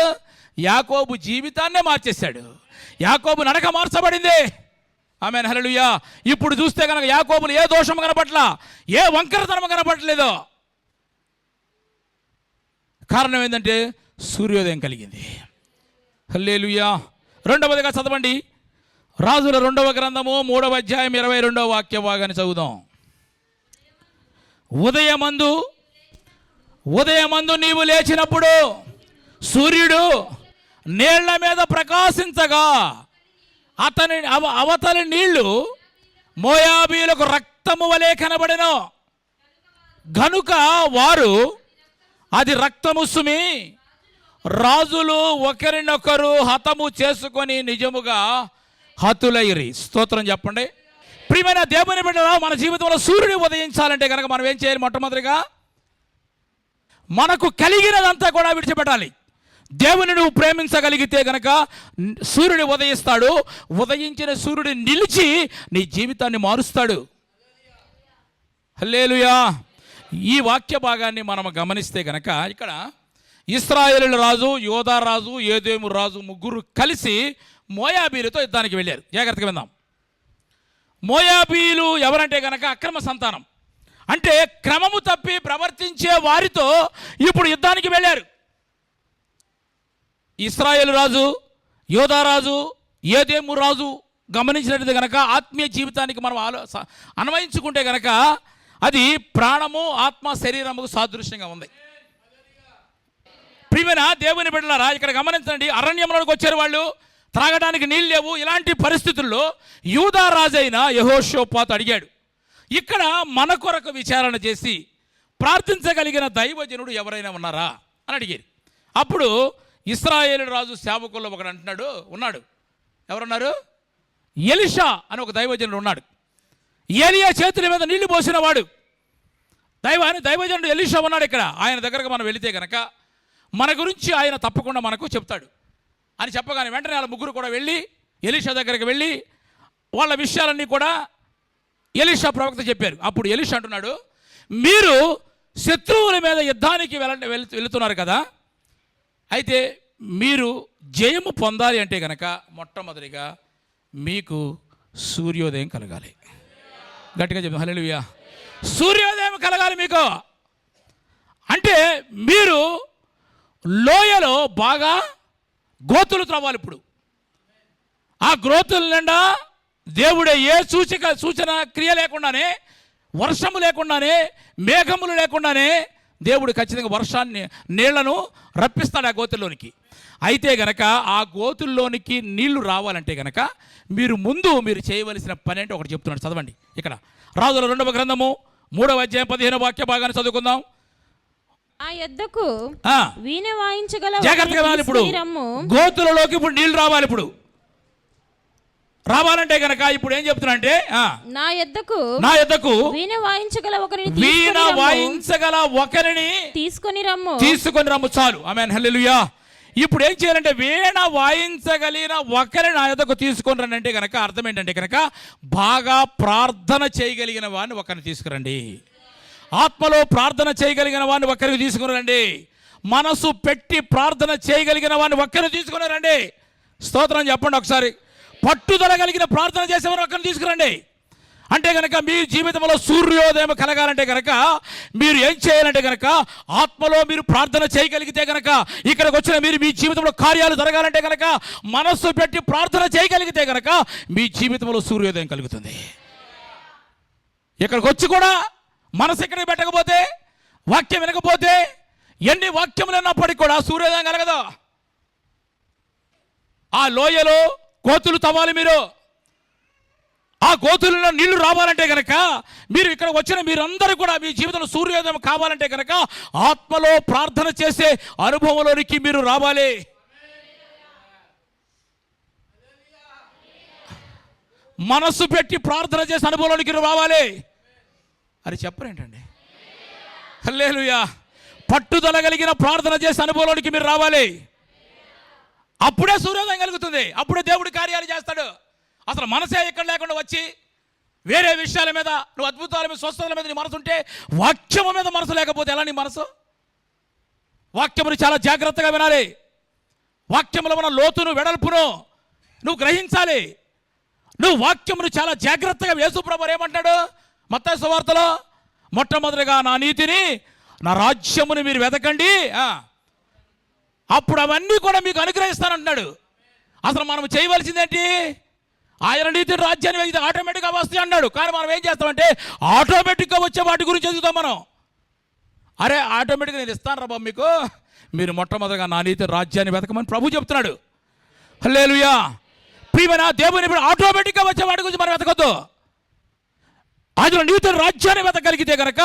యాకోబు జీవితాన్నే మార్చేశాడు. యాకోబు నడక మార్చబడింది. ఆమేన్, హల్లెలూయా. ఇప్పుడు చూస్తే కనుక యాకోబులు ఏ దోషం కనపట్ల, ఏ వంకరతనం కనపడలేదు. కారణం ఏంటంటే సూర్యోదయం కలిగింది. హల్లెలూయా. రెండవదిగా చదవండి, రాజుల 2వ గ్రంథము 3వ అధ్యాయం 22వ వాక్య భాగాన్ని చదువుదాం. ఉదయమందు నీవు లేచినప్పుడు సూర్యుడు నీళ్ల మీద ప్రకాశించగా అవతలి నీళ్లు మోయాబీలకు రక్తము వలె కనబడెను. గనుక వారు అది రక్తము సుమి రాజులు ఒకరినొకరు హతము చేసుకొని నిజముగా హతులైరి. స్తోత్రం చెప్పండి. ప్రియమైన దేవుని బిడ్డలారా, మన జీవితంలో సూర్యుడు ఉదయించాలంటే కనుక మనం ఏం చేయాలి? మొట్టమొదటిగా మనకు కలిగినదంతా కూడా విడిచిపెట్టాలి. దేవుని నువ్వు ప్రేమించగలిగితే కనుక సూర్యుడు ఉదయిస్తాడు. ఉదయించిన సూర్యుడు నిలిచి నీ జీవితాన్ని మారుస్తాడు. హల్లెలూయా. ఈ వాక్య భాగాన్ని మనం గమనిస్తే కనుక ఇక్కడ ఇశ్రాయేలు రాజు, యోధా రాజు, ఏదోము రాజు ముగ్గురు కలిసి మోయాబీలతో యుద్ధానికి వెళ్ళారు. జాగ్రత్తగా విందాం. మోయాబీలు ఎవరంటే కనుక అక్రమ సంతానం, అంటే క్రమము తప్పి ప్రవర్తించే వారితో ఇప్పుడు యుద్ధానికి వెళ్ళారు. ఇశ్రాయేలు రాజు, యోధా రాజు, ఏదోము రాజు గమనించినట్టు కనుక ఆత్మీయ జీవితానికి మనం అన్వయించుకుంటే కనుక అది ప్రాణము, ఆత్మ, శరీరముకు సాదృశ్యంగా ఉంది. ప్రియమైన దేవుని బిడ్డలారా, ఇక్కడ గమనించండి. అరణ్యంలోకి వచ్చారు వాళ్ళు, త్రాగడానికి నీళ్ళు లేవు. ఇలాంటి పరిస్థితుల్లో యూదా రాజైన యెహోషాపాతు అడిగాడు. ఇక్కడ మన కొరకు విచారణ చేసి ప్రార్థించగలిగిన దైవజనుడు ఎవరైనా ఉన్నారా అని అడిగారు. అప్పుడు ఇశ్రాయేలు రాజు సేవకుల్లో ఒకడు ఉన్నాడు. ఎవరున్నారు? ఎలీషా అని ఒక దైవజనుడు ఉన్నాడు. ఏలియా చేతుల మీద నీళ్లు పోసిన వాడు దైవజనుడు ఎలీషా ఉన్నాడు ఇక్కడ. ఆయన దగ్గరకు మనం వెళితే కనుక మన గురించి ఆయన తప్పకుండా మనకు చెప్తాడు అని చెప్పగానే వెంటనే వాళ్ళ ముగ్గురు కూడా వెళ్ళి ఎలీషా దగ్గరికి వెళ్ళి వాళ్ళ విషయాలన్నీ కూడా ఎలీషా ప్రవక్త చెప్పారు. అప్పుడు ఎలీషా అంటున్నాడు, మీరు శత్రువుల మీద యుద్ధానికి వెళుతున్నారు కదా, అయితే మీరు జయము పొందాలి అంటే కనుక మొట్టమొదటిగా మీకు సూర్యోదయం కలగాలి. గట్టిగా చెప్పు హల్లెలూయా. సూర్యోదయం కలగాలి మీకు. అంటే మీరు లోయలో బాగా గోతులు త్రవ్వాలి. ఇప్పుడు ఆ గోతుల నిండా దేవుడే ఏ సూచన క్రియ లేకుండానే, వర్షము లేకుండానే, మేఘములు లేకుండానే దేవుడు ఖచ్చితంగా వర్షాన్ని, నీళ్లను రప్పిస్తాడు ఆ గోతుల్లోనికి. అయితే గనక ఆ గోతుల్లోనికి నీళ్లు రావాలంటే గనక మీరు చేయవలసిన పని అంటే ఒకటి చెప్తున్నాడు. చదవండి. ఇక్కడ రాజుల 2వ గ్రంథము 3వ అధ్యాయం 15వ వాక్య భాగాన్ని చదువుకుందాం. ఆ యొద్దకు వీణ వాయించగల జాగ్రత్తగా ఇప్పుడు గోతులలోకి ఇప్పుడు నీళ్లు రావాలి. ఇప్పుడు రావాలంటే గనక ఇప్పుడు ఏం చెప్తున్నా అంటే నా యొద్దకు వీణ వాయించగల ఒకరిని తీసుకొని రమ్ము చాలు. ఆమేన్, హల్లెలూయా. ఇప్పుడు ఏం చేయాలంటే వీణ వాయించగలిగిన ఒకరిని నా యొద్దకు తీసుకొని రండి అంటే కనుక అర్థం ఏంటంటే కనుక బాగా ప్రార్థన చేయగలిగిన వాడిని ఒకరిని తీసుకురండి. ఆత్మలో ప్రార్థన చేయగలిగిన వాడిని ఒక్కరికి తీసుకుని రండి. మనసు పెట్టి ప్రార్థన చేయగలిగిన వాడిని ఒక్కరిని తీసుకుని రండి. స్తోత్రం చెప్పండి ఒకసారి. పట్టుదల కలిగిన ప్రార్థన చేసేవారు ఒక్కరిని తీసుకురండి. అంటే కనుక మీ జీవితంలో సూర్యోదయం కలగాలంటే కనుక మీరు ఏం చేయాలంటే కనుక ఆత్మలో మీరు ప్రార్థన చేయగలిగితే కనుక, ఇక్కడికి వచ్చిన మీరు మీ జీవితంలో కార్యాలు జరగాలంటే కనుక మనస్సు పెట్టి ప్రార్థన చేయగలిగితే కనుక మీ జీవితంలో సూర్యోదయం కలుగుతుంది. ఇక్కడికి వచ్చి కూడా మనసు ఎక్కడికి పెట్టకపోతే, వాక్యం వినకపోతే, ఎన్ని వాక్యములు ఉన్నప్పటికీ కూడా సూర్యోదయం కలగదు. ఆ లోయలో కోతులు తవ్వాలి. మీరు ఆ గోతులలో నీళ్లు రావాలంటే కనుక మీరు ఇక్కడ వచ్చిన మీరందరూ కూడా మీ జీవితంలో సూర్యోదయం కావాలంటే కనుక ఆత్మలో ప్రార్థన చేసే అనుభవంలోనికి మీరు రావాలి. మనస్సు పెట్టి ప్రార్థన చేసే అనుభవంలోనికి రావాలి అని చెప్పరేంటండి? హల్లెలూయా. పట్టుదల కలిగిన ప్రార్థన చేసే అనుభవంలోనికి మీరు రావాలి. అప్పుడే సూర్యోదయం కలుగుతుంది. అప్పుడే దేవుడి కార్యాలు చేస్తాడు. అసలు మనసే ఎక్కడ లేకుండా వచ్చి వేరే విషయాల మీద, నువ్వు అద్భుతాల మీద, స్వస్థతల మీద నీ మనసు ఉంటే, వాక్యము మీద మనసు లేకపోతే ఎలా నీ మనసు? వాక్యముని చాలా జాగ్రత్తగా వినాలి. వాక్యములో ఉన్న లోతును వెడల్పును నువ్వు గ్రహించాలి. నువ్వు వాక్యమును చాలా జాగ్రత్తగా, యేసుప్రభువు ఏమంటాడు మత్తయి సువార్తలో, మొట్టమొదటిగా నా నీతిని నా రాజ్యమును మీరు వెతకండి, అప్పుడు అవన్నీ కూడా మీకు అనుగ్రహిస్తానంటున్నాడు. అసలు మనం చేయవలసిందేంటి? ఆయన నీతిని రాజ్యాన్ని వెతికితే ఆటోమేటిక్గా వస్తాయి అన్నాడు. కానీ మనం ఏం చేస్తామంటే ఆటోమేటిక్గా వచ్చే వాటి గురించి చదువుతాం మనం. అరే ఆటోమేటిక్గా నేను ఇస్తాను రా బాబు మీకు, మీరు మొట్టమొదటిగా నా నీతిని రాజ్యాన్ని వెతకమని ప్రభు చెప్తున్నాడు. హల్లెలూయా. ప్రియమైన దేవుని ఆటోమేటిక్గా వచ్చే వాటి గురించి మనం వెతకొద్దు. అది నీతో రాజ్యాన్ని వెతకగలిగితే కనుక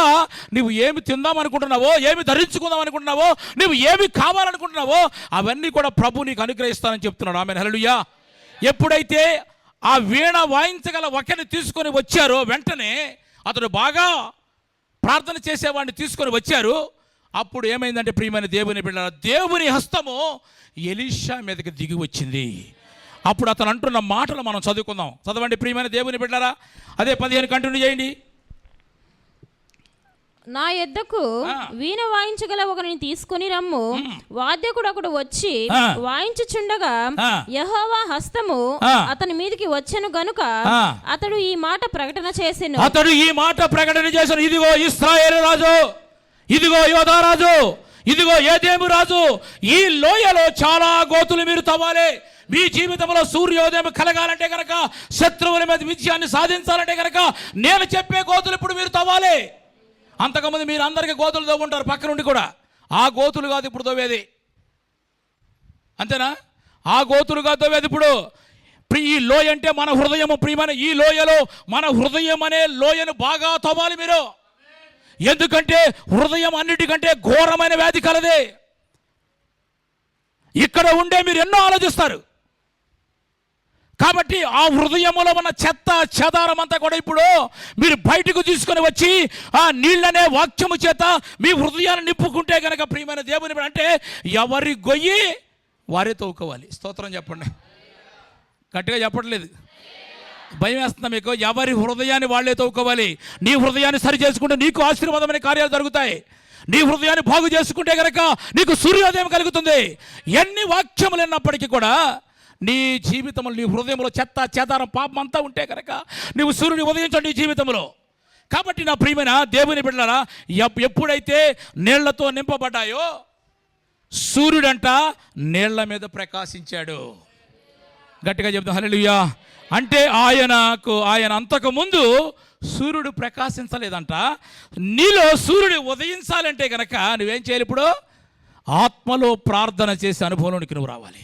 నువ్వు ఏమి తిందాం అనుకుంటున్నావో, ఏమి ధరించుకుందాం అనుకుంటున్నావో, నువ్వు ఏమి కావాలనుకుంటున్నావో అవన్నీ కూడా ప్రభు నీకు అనుగ్రహిస్తానని చెప్తున్నాడు. ఆమేన్, హల్లెలూయా. ఎప్పుడైతే ఆ వీణ వాయించగల ఒకరిని తీసుకొని వచ్చారో వెంటనే అతడు బాగా ప్రార్థన చేసేవాడిని తీసుకొని వచ్చారు. అప్పుడు ఏమైందంటే ప్రియమైన దేవుని బిడ్డ, దేవుని హస్తము ఎలీషా మీదకి దిగి వచ్చింది. అప్పుడు అతను అంటున్న మాటలు మనం చదువుకుందాం. చదవండి ప్రియమైన దేవుని బిడ్డరా, అదే 15 కంటిన్యూ చేయండి. నా యొద్దకు వీణ వాయించగల ఒకరిని తీసుకుని రమ్ము. వాద్యకుడు ఒకడు వచ్చి వాయించుచుండగా యెహోవా హస్తము అతని మీదకి వచ్చెను గనుక అతడు ఈ మాట ప్రకటన చేసెను. ఇదిగో ఇశ్రాయేలు రాజు, ఇదిగో యోధా రాజు, ఇదిగో ఏదేము రాజు, ఈ లోయలో చాలా గోతులు మీరు తవ్వాలి. మీ జీవితంలో సూర్యోదయం కలగాలంటే కనుక, శత్రువుల మీద విజయాన్ని సాధించాలంటే కనుక నేను చెప్పే గోతులు ఇప్పుడు మీరు తవ్వాలి. అంతకుముందు మీరు అందరికీ గోతులు తవ్వుంటారు పక్క నుండి కూడా. ఆ గోతులు కాదు ఇప్పుడు తవ్వేది, అంతేనా? ఆ గోతులు కాదు తవ్వేది ఇప్పుడు. ఈ లోయ అంటే మన హృదయము. ప్రియమైన ఈ లోయలో మన హృదయం అనే లోయను బాగా తవ్వాలి మీరు. ఎందుకంటే హృదయం అన్నిటికంటే ఘోరమైన వ్యాధి కలదే. ఇక్కడ ఉండే మీరు ఎన్నో ఆలోచిస్తారు. కాబట్టి ఆ హృదయంలో ఉన్న చెత్త చెదారం అంతా కూడా ఇప్పుడు మీరు బయటకు తీసుకొని వచ్చి ఆ నీళ్ళనే వాక్యము చేత మీ హృదయాన్ని నింపుకుంటే కనుక ప్రియమైన దేవుని, అంటే ఎవరి గొయ్యి వారే తవ్వుకోవాలి. స్తోత్రం చెప్పండి, గట్టిగా చెప్పట్లేదు, భయం వేస్తుందా మీకు? ఎవరి హృదయాన్ని వాళ్ళే తవ్వుకోవాలి. నీ హృదయాన్ని సరి చేసుకుంటే నీకు ఆశీర్వాదమైన కార్యాలు జరుగుతాయి. నీ హృదయాన్ని బాగు చేసుకుంటే కనుక నీకు సూర్యోదయం కలుగుతుంది. ఎన్ని వాక్యములు ఉన్నప్పటికీ కూడా నీ జీవితంలో, నీ హృదయంలో చెత్త చెదారం పాపం అంతా ఉంటే కనుక నువ్వు సూర్యుని ఉదయించండి నీ జీవితంలో. కాబట్టి నా ప్రియమైన దేవుని బిడ్డలారా, ఎప్పుడైతే నీళ్లతో నింపబడ్డాయో సూర్యుడంట నీళ్ల మీద ప్రకాశించాడు. గట్టిగా చెప్తాం హల్లెలూయా. అంటే ఆయన అంతకు ముందు సూర్యుడు ప్రకాశించలేదంట. నీలో సూర్యుడు ఉదయించాలంటే కనుక నువ్వేం చేయాలి? ఇప్పుడు ఆత్మలో ప్రార్థన చేసే అనుభవంలోనికి నువ్వు రావాలి.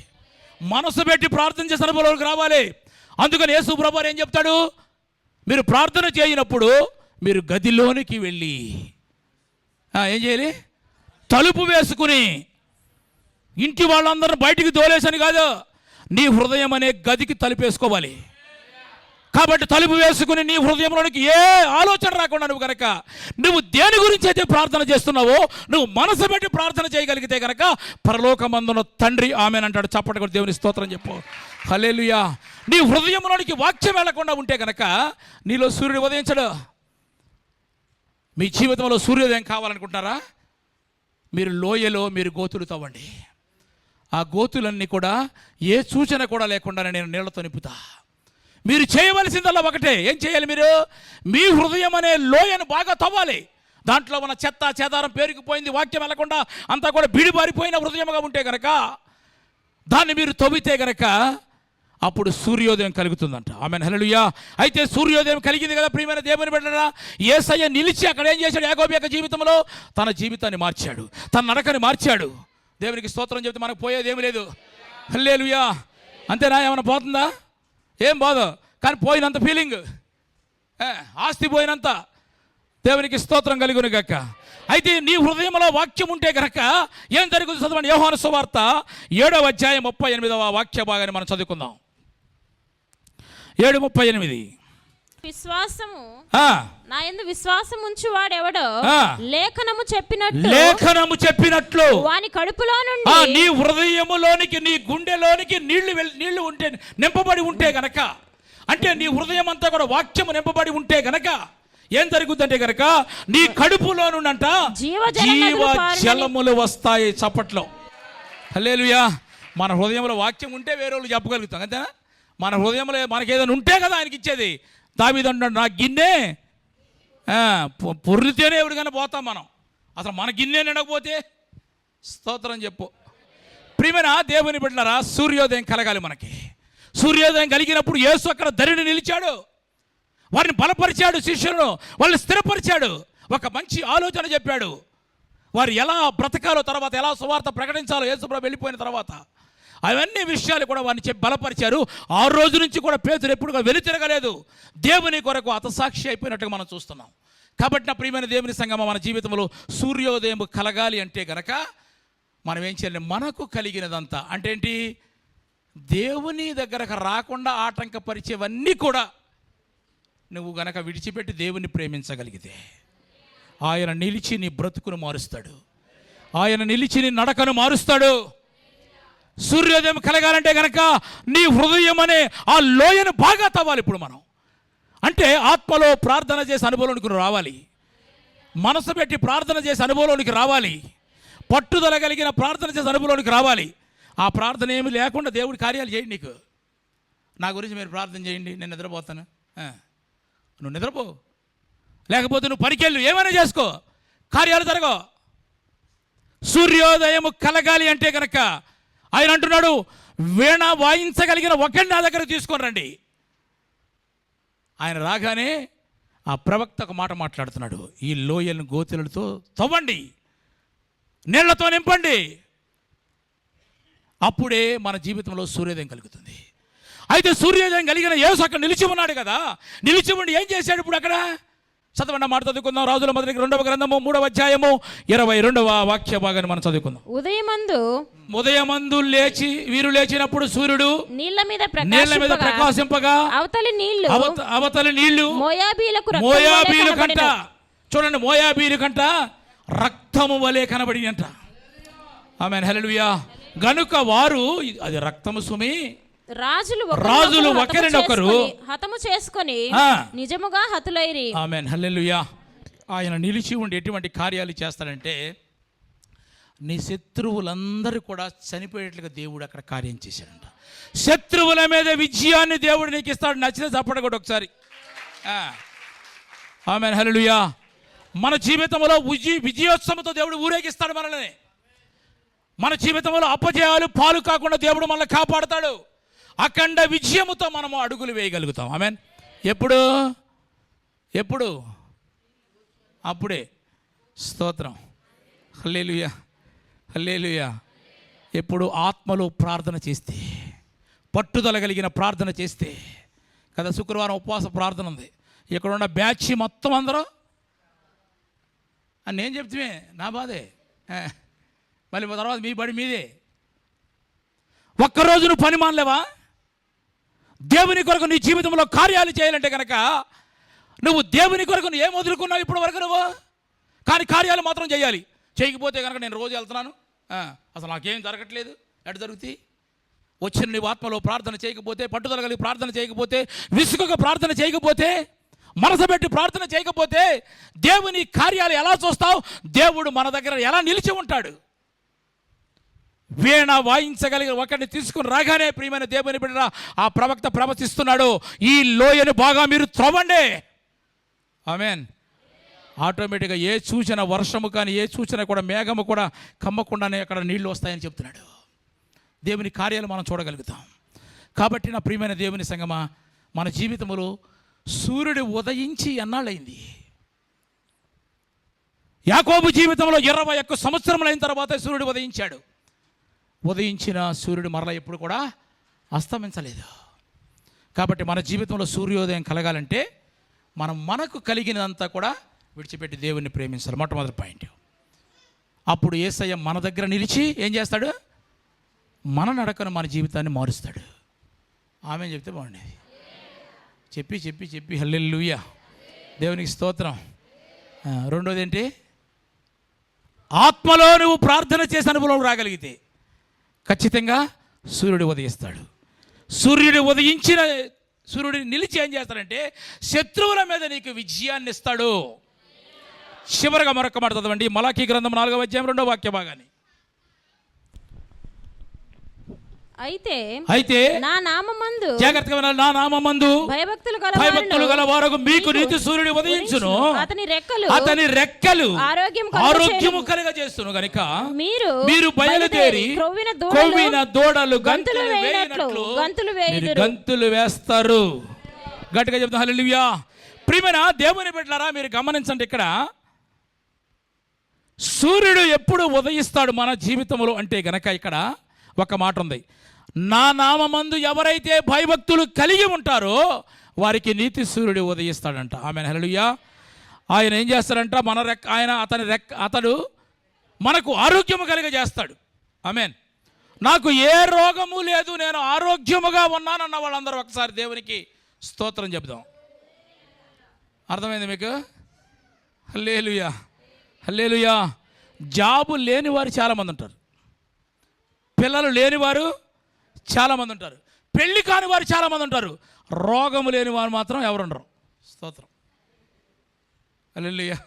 మనసు పెట్టి ప్రార్థన చేసే అనుభవంలోకి రావాలి. అందుకని యేసు ప్రభువు ఏం చెప్తాడు? మీరు ప్రార్థన చేయనప్పుడు మీరు గదిలోనికి వెళ్ళి ఏం చేయాలి? తలుపు వేసుకుని, ఇంటి వాళ్ళందరూ బయటికి దోలేసని కాదు, నీ హృదయం అనే గదికి తలుపేసుకోవాలి. కాబట్టి తలుపు వేసుకుని నీ హృదయంలోనికి ఏ ఆలోచన రాకుండా నువ్వు దేని గురించి అయితే ప్రార్థన చేస్తున్నావో నువ్వు మనసు పెట్టి ప్రార్థన చేయగలిగితే కనుక పరలోకమందున తండ్రి ఆమెన్ అంటాడు. చప్పటి కూడా దేవుని స్తోత్రం చెప్పు. హల్లెలూయా. నీ హృదయంలోనికి వాక్యం వెళ్లకుండా ఉంటే కనుక నీలో సూర్యుడు ఉదయించడు. మీ జీవితంలో సూర్యోదయం కావాలనుకుంటున్నారా? మీరు లోయలో మీరు గోతులు తవ్వండి. ఆ గోతులన్నీ కూడా ఏ సూచన కూడా లేకుండా నేను నీళ్లతో నింపుతా. మీరు చేయవలసిందల్లా ఒకటే. ఏం చేయాలి? మీరు మీ హృదయం అనే లోయను బాగా తవ్వాలి. దాంట్లో ఉన్న చెత్త చెదారం పేరుకుపోయింది, వాక్యం వెళ్లకుండా అంతా కూడా బిడిబారిపోయిన హృదయముగా ఉంటే కనుక దాన్ని మీరు తవ్వితే కనుక అప్పుడు సూర్యోదయం కలుగుతుందంట. ఆమేన్, హల్లెలూయా. అయితే సూర్యోదయం కలిగింది కదా ప్రియమైన దేవుని బిడ్డలారా. యేసయ్య నిలిచి అక్కడ ఏం చేశాడు? యాకోబు యొక్క జీవితంలో తన జీవితాన్ని మార్చాడు, తన నడకని మార్చాడు. దేవునికి స్తోత్రం చెప్తే మనకు పోయేది ఏమి లేదు. హల్లెలూయా. అంతేనా? ఏమైనా పోతుందా? ఏం బాధ, కానీ పోయినంత ఫీలింగ్, ఆస్తి పోయినంత. దేవునికి స్తోత్రం కలుగును గాక. అయితే నీ హృదయంలో వాక్యం ఉంటే కనుక ఏం జరుగుతుంది? చదవండి యోహాను సువార్త 7వ అధ్యాయం 38వ వాక్య భాగాన్ని మనం చదువుకుందాం. 7:38. విశ్వాసము నా యందు విశ్వాసం ఉంచువాడెవడో లేఖనము చెప్పినట్లు వాని కడుపులో నుండి, నీ హృదయములోనికి, నీ గుండెలోనికి నీళ్లు ఉంటే, నింపబడి ఉంటే గనక, అంటే నీ హృదయం అంతా కూడా వాక్యము నింపబడి ఉంటే గనక ఏం జరుగుతుందంటే గనక నీ కడుపులో నుండంట జీవ జలములు వస్తాయి. చప్పట్లో హల్లెలూయా. మన హృదయంలో వాక్యం ఉంటే వేరే వాళ్ళు చెప్పగలుగుతాం అంతేనా? మన హృదయంలో మనకి ఏదైనా ఉంటే కదా ఆయనకి ఇచ్చేది. దావీదు అంటున్నాడు, నా గిన్నె పొర్లితేనే ఎవరికైనా పోతాం మనం. అసలు మన గిన్నె నిండకపోతే స్తోత్రం చెప్పు. ప్రియమైన దేవుని బిడ్డలారా, సూర్యోదయం కలగాలి మనకి. సూర్యోదయం కలిగినప్పుడు యేసు అక్కడ ధరిని నిలిచాడు, వారిని బలపరిచాడు, శిష్యులను వాళ్ళని స్థిరపరిచాడు, ఒక మంచి ఆలోచన చెప్పాడు. వారు ఎలా బ్రతకాలో, తర్వాత ఎలా సువార్త ప్రకటించాలో యేసుప్రభు వెళ్ళిపోయిన తర్వాత అవన్నీ విషయాలు కూడా వారిని చెప్పి బలపరిచారు. ఆ రోజు నుంచి కూడా పేతురు ఎప్పుడు వెలుతిరగలేదు, దేవుని కొరకు హతసాక్షి అయిపోయినట్టుగా మనం చూస్తున్నాం. కాబట్టి నా ప్రియమైన దేవుని సంగమం, మన జీవితంలో సూర్యోదయం కలగాలి అంటే గనక మనం ఏం చేయాలి? మనకు కలిగినదంతా అంటే ఏంటి? దేవుని దగ్గరకు రాకుండా ఆటంకపరిచేవన్నీ కూడా నువ్వు గనక విడిచిపెట్టి దేవుని ప్రేమించగలిగితే ఆయన నిలిచి నీ బ్రతుకును మారుస్తాడు, ఆయన నిలిచి నీ నడకను మారుస్తాడు. సూర్యోదయం కలగాలంటే కనుక నీ హృదయం అనే ఆ లోయను బాగా తవ్వాలి. ఇప్పుడు మనం అంటే ఆత్మలో ప్రార్థన చేసే అనుభవంలోనికి రావాలి, మనసు పెట్టి ప్రార్థన చేసే అనుభవంలోనికి రావాలి, పట్టుదల కలిగిన ప్రార్థన చేసే అనుభవంలోనికి రావాలి. ఆ ప్రార్థన ఏమి లేకుండా దేవుడి కార్యాలు చేయండి. నీకు నా గురించి మీరు ప్రార్థన చేయండి, నేను నిద్రపోతాను. నువ్వు నిద్రపో, లేకపోతే నువ్వు పనికెళ్ళు, ఏమైనా చేసుకో, కార్యాలు జరగవు. సూర్యోదయం కలగాలి అంటే కనుక ఆయన అంటున్నాడు, వీణ వాయించగలిగిన ఒకరిని నా దగ్గర తీసుకొని రండి. ఆయన రాగానే ఆ ప్రవక్త ఒక మాట మాట్లాడుతున్నాడు, ఈ లోయలను గోతులతో తవ్వండి, నీళ్లతో నింపండి, అప్పుడే మన జీవితంలో సూర్యోదయం కలుగుతుంది. అయితే సూర్యోదయం కలిగిన యేసు అక్కడ నిలిచి ఉన్నాడు కదా, నిలిచి ఉండి ఏం చేశాడు? ఇప్పుడు అక్కడ చదవండి, మాట చదువుకుందాం. రాజుల మొదటి 2వ గ్రంథము 3వ అధ్యాయము 22వ వాక్య భాగాన్ని మనం చదువుకుందాం. ఉదయమందు లేచి వీరు లేచినప్పుడు సూర్యుడు నీళ్ల మీద ప్రకాశింపగా అవతలి నీళ్లు మోయాబీలు కంట, చూడండి, మోయాబీలు కంట రక్తము వలె కనబడి అంట. ఆమేన్, హల్లెలూయా. గనుక వారు, అది రక్తము సుమి, రాజులు ఒకరినొకరు హతము చేసుకొని నిజముగా హతులైరి. ఆమేన్, హల్లెలూయా. ఆయన నిలిచి ఉండి ఎటువంటి కార్యాలు చేస్తాడంటే నీ శత్రువులందరూ కూడా చనిపోయేట్లుగా దేవుడు అక్కడ కార్యం చేశాడంట. శత్రువుల మీద విజయాన్ని దేవుడు నీకు ఇస్తాడు. నచ్చితే చప్పట కూడా ఒకసారి. ఆమేన్, హల్లెలూయా. మన జీవితంలో విజయోత్సవంతో దేవుడు ఊరేగిస్తాడు మనల్ని. మన జీవితంలో అపజయాలు పాలు కాకుండా దేవుడు మనల్ని కాపాడుతాడు. అఖండ విజయముతో మనము అడుగులు వేయగలుగుతాం. ఆమేన్. ఎప్పుడు అప్పుడే. స్తోత్రం, హల్లెలూయా, హల్లెలూయా. ఎప్పుడు ఆత్మలో ప్రార్థన చేస్తే, పట్టుదల కలిగిన ప్రార్థన చేస్తే కదా. శుక్రవారం ఉపవాస ప్రార్థన ఉంది. ఇక్కడ ఉన్న బ్యాచ్ మొత్తం అందరూ నేను చెప్తే నా బాధే, మళ్ళీ తర్వాత మీ బడి మీదే. ఒక్కరోజు నువ్వు పని మానలేవా? దేవుని కొరకు నీ జీవితంలో కార్యాలు చేయాలంటే కనుక నువ్వు దేవుని కొరకు ఏం వదులుకున్నావు ఇప్పటి వరకు నువ్వు? కానీ కార్యాలు మాత్రం చేయాలి. చేయకపోతే కనుక నేను రోజు వెళ్తున్నాను, అసలు నాకేం జరగట్లేదు, ఎటు జరుగుతాయి? వచ్చిన నీవు ఆత్మలో ప్రార్థన చేయకపోతే, పట్టుదల కలిగి ప్రార్థన చేయకపోతే, విసుగుగా ప్రార్థన చేయకపోతే, మనసు పెట్టి ప్రార్థన చేయకపోతే దేవుని కార్యాలు ఎలా చూస్తావు? దేవుడు మన దగ్గర ఎలా నిలిచి ఉంటాడు? వీణ వాయించగలిగిన ఒకరిని తీసుకుని రాగానే ప్రియమైన దేవుని బిడ్డ ఆ ప్రవక్త ప్రవచిస్తున్నాడు, ఈ లోయను బాగా మీరు త్రవ్వండి. ఆమేన్. ఆటోమేటిక్గా ఏ సూచన, వర్షము కానీ ఏ సూచన కూడా, మేఘము కూడా కమ్మకుండానే అక్కడ నీళ్లు వస్తాయని చెప్తున్నాడు. దేవుని కార్యాలు మనం చూడగలుగుతాం. కాబట్టి నా ప్రియమైన దేవుని సంగమా, మన జీవితంలో సూర్యుడు ఉదయించి ఎన్నాళ్ళైంది? యాకోబు జీవితంలో 21 సంవత్సరములైన తర్వాత సూర్యుడు ఉదయించాడు. ఉదయించిన సూర్యుడు మరలా ఎప్పుడు కూడా అస్తమించలేదు. కాబట్టి మన జీవితంలో సూర్యోదయం కలగాలంటే మనం మనకు కలిగినంతా కూడా విడిచిపెట్టి దేవుణ్ణి ప్రేమించాలి. మొట్టమొదటి పాయింట్. అప్పుడు యేసయ్య మన దగ్గర నిలిచి ఏం చేస్తాడు? మన నడకను, మన జీవితాన్ని మారుస్తాడు. ఆమె చెప్తే బాగుండేది. చెప్పి చెప్పి చెప్పి హల్లెలూయా, దేవునికి స్తోత్రం. రెండోది ఏంటి? ఆత్మలో నువ్వు ప్రార్థన చేసే అనుభవం రాగలిగితే ఖచ్చితంగా సూర్యుడు ఉదయిస్తాడు. సూర్యుడు నిలిచి ఏం చేస్తాడంటే శత్రువుల మీద నీకు విజయాన్ని ఇస్తాడు. చివరగా మరొక మాట చదవండి, మలాకీ గ్రంథం 4వ అధ్యాయం 2వ వాక్య భాగాన్ని. అయితే నా నామమందు జాగ్రత్తగా వినాలి. నా నామమందు భయభక్తులు గల వారు మీకు నీతి సూర్యుడు ఉదయించును, అతని రెక్కలు ఆరోగ్యము కలుగ చేస్తును గనుక మీరు బయలుదేరి కొవ్విన దూడలు గంతులు వేస్తారు. గట్టిగా చెప్తా హల్లెలూయా. ప్రియమైన దేవుని బిడ్డలారా, మీరు గమనించండి, ఇక్కడ సూర్యుడు ఎప్పుడు ఉదయిస్తాడు మన జీవితంలో అంటే గనక ఇక్కడ ఒక మాట ఉంది. నా నామమందు ఎవరైతే భయభక్తులు కలిగి ఉంటారో వారికి నీతి సూర్యుడు ఉదయిస్తాడంట. ఆమేన్ హల్లెలూయా. ఆయన ఏం చేస్తాడంట, అతడు మనకు ఆరోగ్యము కలిగజేస్తాడు. ఆమేన్. నాకు ఏ రోగము లేదు, నేను ఆరోగ్యముగా ఉన్నానన్న వాళ్ళందరూ ఒకసారి దేవునికి స్తోత్రం చెప్దాం. అర్థమైంది మీకు? హల్లెలూయా, హల్లెలూయా. జాబు లేని వారు చాలామంది ఉంటారు, పిల్లలు లేనివారు చాలామంది ఉంటారు, పెళ్లి కాని వారు చాలామంది ఉంటారు, రోగము లేని వారు మాత్రం ఎవరు ఉండరు. స్తోత్రం, హల్లెలూయా.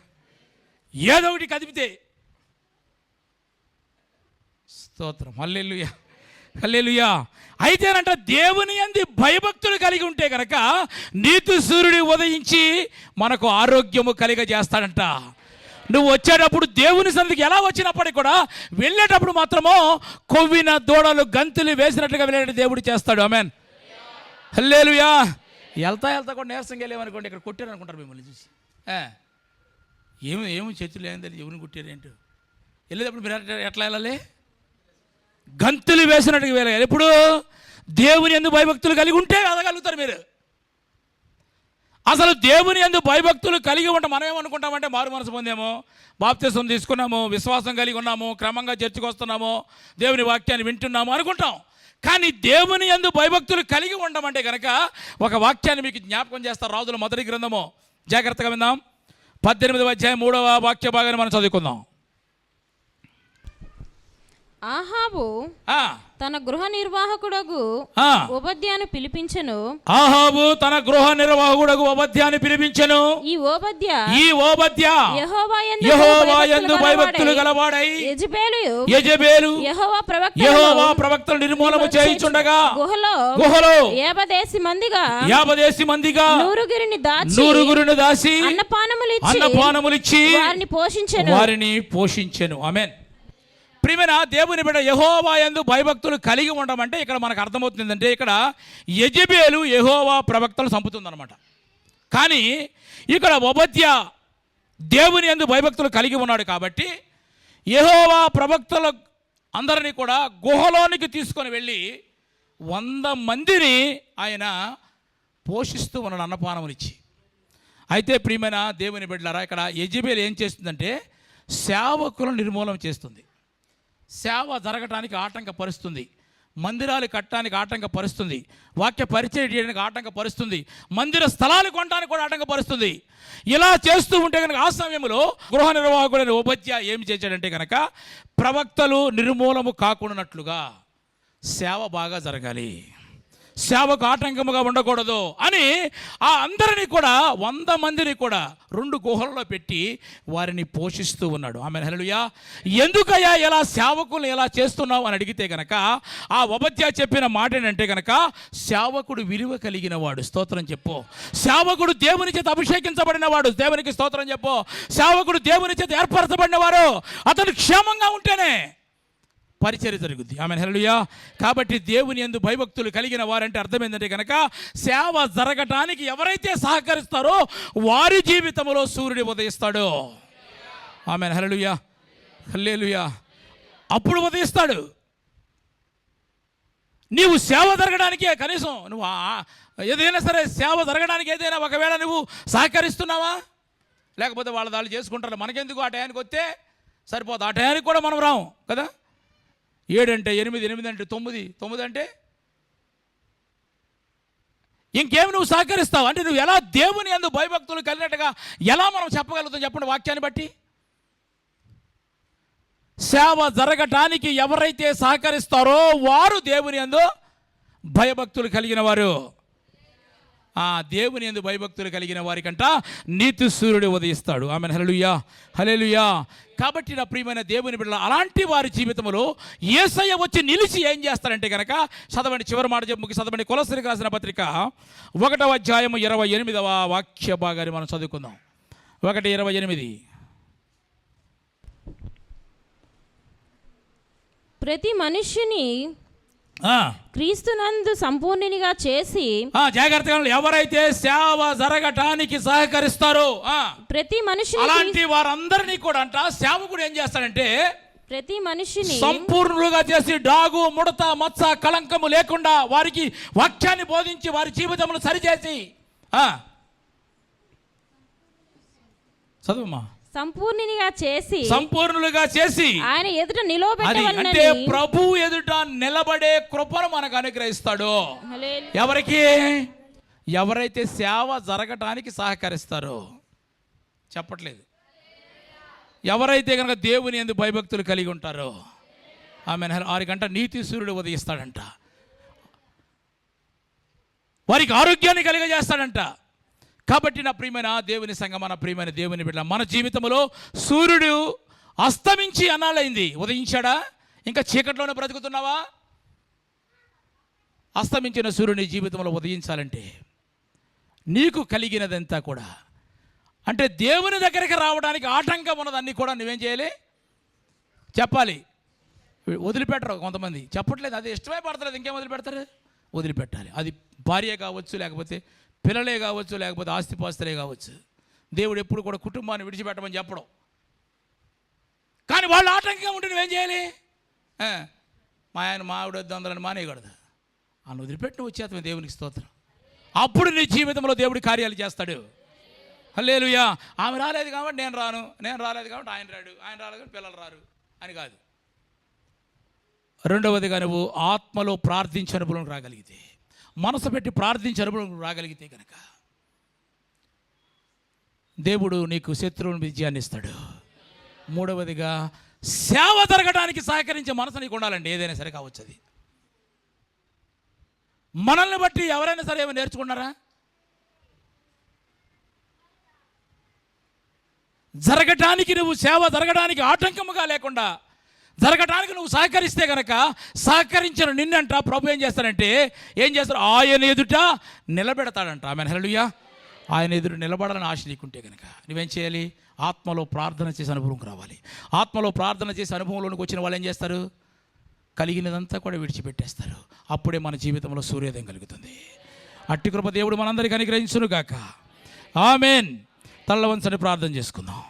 ఏదో ఒకటి కదిపితే స్తోత్రం, హల్లెలూయా, హల్లెలూయా. అయితేనంట దేవుని యందు భయభక్తులు కలిగి ఉంటే కనుక నీతి సూర్యుడు ఉదయించి మనకు ఆరోగ్యము కలిగజేస్తాడంట. నువ్వు వచ్చేటప్పుడు దేవుని సన్నిధికి ఎలా వచ్చినప్పటికీ కూడా వెళ్ళేటప్పుడు మాత్రమో కొవ్విన దూడలు గంతులు వేసినట్లుగా వెళ్ళేటట్టు దేవుడు చేస్తాడు. ఆమేన్, హల్లెలూయా. వెళ్తా కూడా నీరసంగా వెళ్ళేమనుకోండి, ఇక్కడ కొట్టారు అనుకుంటారు మిమ్మల్ని చూసి. ఏమి చర్చలు ఏం తెలియదు, ఎవరిని కొట్టారు ఏంటో. వెళ్ళేటప్పుడు మీరు ఎట్లా వెళ్ళాలి? గంతులు వేసినట్టుగా వెళ్ళాలి. ఎప్పుడు దేవుని యందు భయభక్తులు కలిగి ఉంటే వెళ్ళగలుగుతారు మీరు. అసలు దేవుని యందు భయభక్తులు కలిగి ఉంటాం. మనం ఏమనుకుంటామంటే మారు మనసు పొందాము, బాప్తిసం తీసుకున్నాము, విశ్వాసం కలిగి ఉన్నాము, క్రమంగా చర్చకు వస్తున్నాము, దేవుని వాక్యాన్ని వింటున్నాము అనుకుంటాం. కానీ దేవుని యందు భయభక్తులు కలిగి ఉండమంటే కనుక ఒక వాక్యాన్ని మీకు జ్ఞాపకం చేస్తారు. రాజుల మొదటి గ్రంథము, జాగ్రత్తగా విందాం. 18వ అధ్యాయం 3వ వాక్య భాగాన్ని మనం చదువుకుందాం. ఆహాబు తన గృహ నిర్వాహకుడగు ఓబద్యాను పిలిపించెను. ఆహాబు తన గృహ నిర్వాహకుడగు ఓబద్యాను పిలిపించెను. ఈ ఓబద్య యెహోవా యందు భయభక్తులు గలవాడై యెజబేలు యెహోవా ప్రవక్తలు నిర్మూలము చేయుచుండగా గుహలో 50 మందిగా నూరుగురిని దాచి అన్నపానములిచ్చి వారిని పోషించెను. ఆమేన్. ప్రియమైన దేవుని బిడ్డ, యెహోవా యందు భయభక్తులు కలిగి ఉండమంటే ఇక్కడ మనకు అర్థమవుతుందంటే ఇక్కడ యెజబేలు యెహోవా ప్రవక్తలు చంపుతుందన్నమాట. కానీ ఇక్కడ ఓబద్య దేవుని యందు భయభక్తులు కలిగి ఉన్నాడు కాబట్టి యెహోవా ప్రవక్తల అందరినీ కూడా గుహలోనికి తీసుకొని వెళ్ళి 100 మందిని ఆయన పోషిస్తూ ఉన్నాడు అన్నపానమునిచ్చి. అయితే ప్రియమైన దేవుని బిడ్డలారా, ఇక్కడ యెజబేలు ఏం చేస్తుందంటే సేవకులను నిర్మూలన చేస్తుంది, సేవ జరగటానికి ఆటంకపరుస్తుంది, మందిరాలు కట్టడానికి ఆటంకపరుస్తుంది, వాక్య పరిచయం చేయడానికి ఆటంకపరుస్తుంది, మందిర స్థలాలు కొనడానికి కూడా ఆటంకపరుస్తుంది. ఇలా చేస్తూ ఉంటే కనుక ఆ సమయంలో గృహ నిర్వాహకుడైన ఓబద్య ఏమి చేశాడంటే కనుక ప్రవక్తలు నిర్మూలము కాకుండానట్లుగా సేవ బాగా జరగాలి, సేవకు ఆటంకముగా ఉండకూడదు అని ఆ అందరినీ కూడా 100 మందిని కూడా 2 గుహల్లో పెట్టి వారిని పోషిస్తూ ఉన్నాడు. ఆమేన్ హల్లెలూయా. ఎందుకయ్యా ఇలా సేవకులు ఎలా చేస్తున్నావు అని అడిగితే కనుక ఆ ఓబద్య చెప్పిన మాట ఏంటంటే కనుక సేవకుడు విలువ కలిగిన వాడు. స్తోత్రం చెప్పు. సేవకుడు దేవుని చేత అభిషేకించబడిన వాడు. దేవునికి స్తోత్రం చెప్పు. సేవకుడు దేవుని చేత ఏర్పరచబడిన వారు. అతను క్షేమంగా ఉంటేనే పరిచర్య జరుగుద్ది. ఆమేన్ హల్లెలూయా. కాబట్టి దేవుని యందు భయభక్తులు కలిగిన వారంటే అర్థం ఏంటంటే కనుక సేవ జరగటానికి ఎవరైతే సహకరిస్తారో వారి జీవితంలో సూర్యుడు ఉదయిస్తాడు. ఆమేన్ హల్లెలూయా, హల్లెలూయా. అప్పుడు ఉదయిస్తాడు. నీవు సేవ జరగడానికే కనీసం నువ్వు ఏదైనా సరే సేవ జరగడానికి ఏదైనా ఒకవేళ నువ్వు సహకరిస్తున్నావా, లేకపోతే వాళ్ళు చేసుకుంటారు, మనకెందుకు ఆ టయానికి వస్తే సరిపోదు. ఆ టయానికి కూడా మనం రాము కదా. 7 అంటే 8, 8 అంటే 9, 9 అంటే ఇంకేమి నువ్వు సహకరిస్తావు అంటే నువ్వు ఎలా దేవుని యందు భయభక్తులు కలిగినట్టుగా ఎలా మనం చెప్పగలుగుతాం చెప్పండి వాక్యాన్ని బట్టి. సేవ జరగటానికి ఎవరైతే సహకరిస్తారో వారు దేవుని యందు భయభక్తులు కలిగిన వారు. ఆ దేవుని యందు భయభక్తులు కలిగిన వారికంట నీతి సూర్యుడు ఉదయిస్తాడు. ఆమెన్. హల్లెలూయా, హల్లెలూయా. కాబట్టి నా ప్రియమైన దేవుని బిడ్డల, అలాంటి వారి జీవితంలో యేసయ్య వచ్చి నిలిచి ఏం చేస్తారంటే కనుక చదవండి, చివరి మాట చెప్పి చదవండి. కొలస్సీలకు రాసిన పత్రిక 1వ అధ్యాయము 28వ వాక్య భాగాన్ని మనం చదువుకుందాం. 1:28. ప్రతి మనుష్యుని క్రీస్తునందు సంపూర్ణునిగా చేసి, జాగ్రత్తగా ఎవరైతే సేవ జరగటానికి సహకరిస్తారో ప్రతి మనుషుని, అలాంటి వారందరినీ కూడా అంట సేవకుడు ఏం చేస్తాడంటే ప్రతి మనిషిని సంపూర్ణులుగా చేసి డాగు ముడత మచ్చ కళంకము లేకుండా వారికి వాక్యాన్ని బోధించి వారి జీవితమును సరిచేసి చదువుమా సంపూర్ణులుగా చేసి ఆయన ఎదుట నిలబెట్టవలెనని, అంటే ప్రభు ఎదుట నిలబడే కృపను మనకు అనుగ్రహిస్తాడు. ఎవరికి? ఎవరైతే సేవ జరగటానికి సహకరిస్తారో. చెప్పట్లేదు. ఎవరైతే కనుక దేవుని యందు భయభక్తులు కలిగి ఉంటారో ఆమె 6 గంట నీతి సూర్యుడు ఉదయిస్తాడంట. వారికి ఆరోగ్యాన్ని కలిగజేస్తాడంట. కాబట్టి నా ప్రియమైన దేవుని సంఘం, మన ప్రియమైన దేవుని బిడ్డ, మన జీవితంలో సూర్యుడు అస్తమించి అన్నాళ్ళైంది. ఉదయించాడా? ఇంకా చీకట్లోనే బ్రతుకుతున్నావా? అస్తమించిన సూర్యుని జీవితంలో ఉదయించాలంటే నీకు కలిగినదంతా కూడా, అంటే దేవుని దగ్గరికి రావడానికి ఆటంకం ఉన్నదన్నీ కూడా నువ్వేం చేయాలి? చెప్పాలి. వదిలిపెట్టరు కొంతమంది. చెప్పట్లేదు, అది ఇష్టమే పడతలేదు, ఇంకేం వదిలిపెడతారు? వదిలిపెట్టాలి. అది భార్య కావచ్చు, లేకపోతే పిల్లలే కావచ్చు, లేకపోతే ఆస్తిపాస్తులే కావచ్చు. దేవుడు ఎప్పుడు కూడా కుటుంబాన్ని విడిచిపెట్టమని చెప్పడం. కానీ వాళ్ళు ఆటంకంగా ఉంటే నువ్వేం చేయాలి? మా ఆయన మావిడ వద్దందరని మానేయకూడదు. ఆయన వదిలిపెట్టిన వచ్చేతమే దేవునికి స్తోత్రం. అప్పుడు నీ జీవితంలో దేవుడి కార్యాలు చేస్తాడు. హల్లెలూయా. ఆమె రాలేదు కాబట్టి నేను రాను, నేను రాలేదు కాబట్టి ఆయన రాడు, ఆయన రాలేదు కాబట్టి పిల్లలు రారు అని కాదు. రెండవదిగా నువ్వు ఆత్మలో ప్రార్థించే అనుభవం రాగలిగితే, మనసు పెట్టి ప్రార్థించే అనుభవం రాగలిగితే కనుక దేవుడు నీకు శత్రువుని విజయాన్ని ఇస్తాడు. మూడవదిగా సేవ జరగడానికి సహకరించే మనసు నీకు ఉండాలండి. ఏదైనా సరే కావచ్చు. అది మనల్ని బట్టి ఎవరైనా సరే ఏమైనా నేర్చుకున్నారా? జరగటానికి నువ్వు సేవ జరగడానికి ఆటంకముగా లేకుండా జరగటానికి నువ్వు సహకరిస్తే కనుక సహకరించిన నిన్నంట ప్రభు ఏం చేస్తాడంటే ఆయన ఎదుట నిలబెడతాడంట. ఆమె హల్లెలూయా. ఆయన ఎదురు నిలబడాలని ఆశ నీకుంటే కనుక నువ్వేం చేయాలి? ఆత్మలో ప్రార్థన చేసే అనుభవం రావాలి. ఆత్మలో ప్రార్థన చేసే అనుభవంలోనికి వచ్చిన వాళ్ళు ఏం చేస్తారు? కలిగినదంతా కూడా విడిచిపెట్టేస్తారు. అప్పుడే మన జీవితంలో సూర్యోదయం కలుగుతుంది. అట్టి కృప దేవుడు మనందరికీ అనుగ్రహించును గాక. ఆమేన్. తల్ల వంచని ప్రార్థన చేసుకుందాం.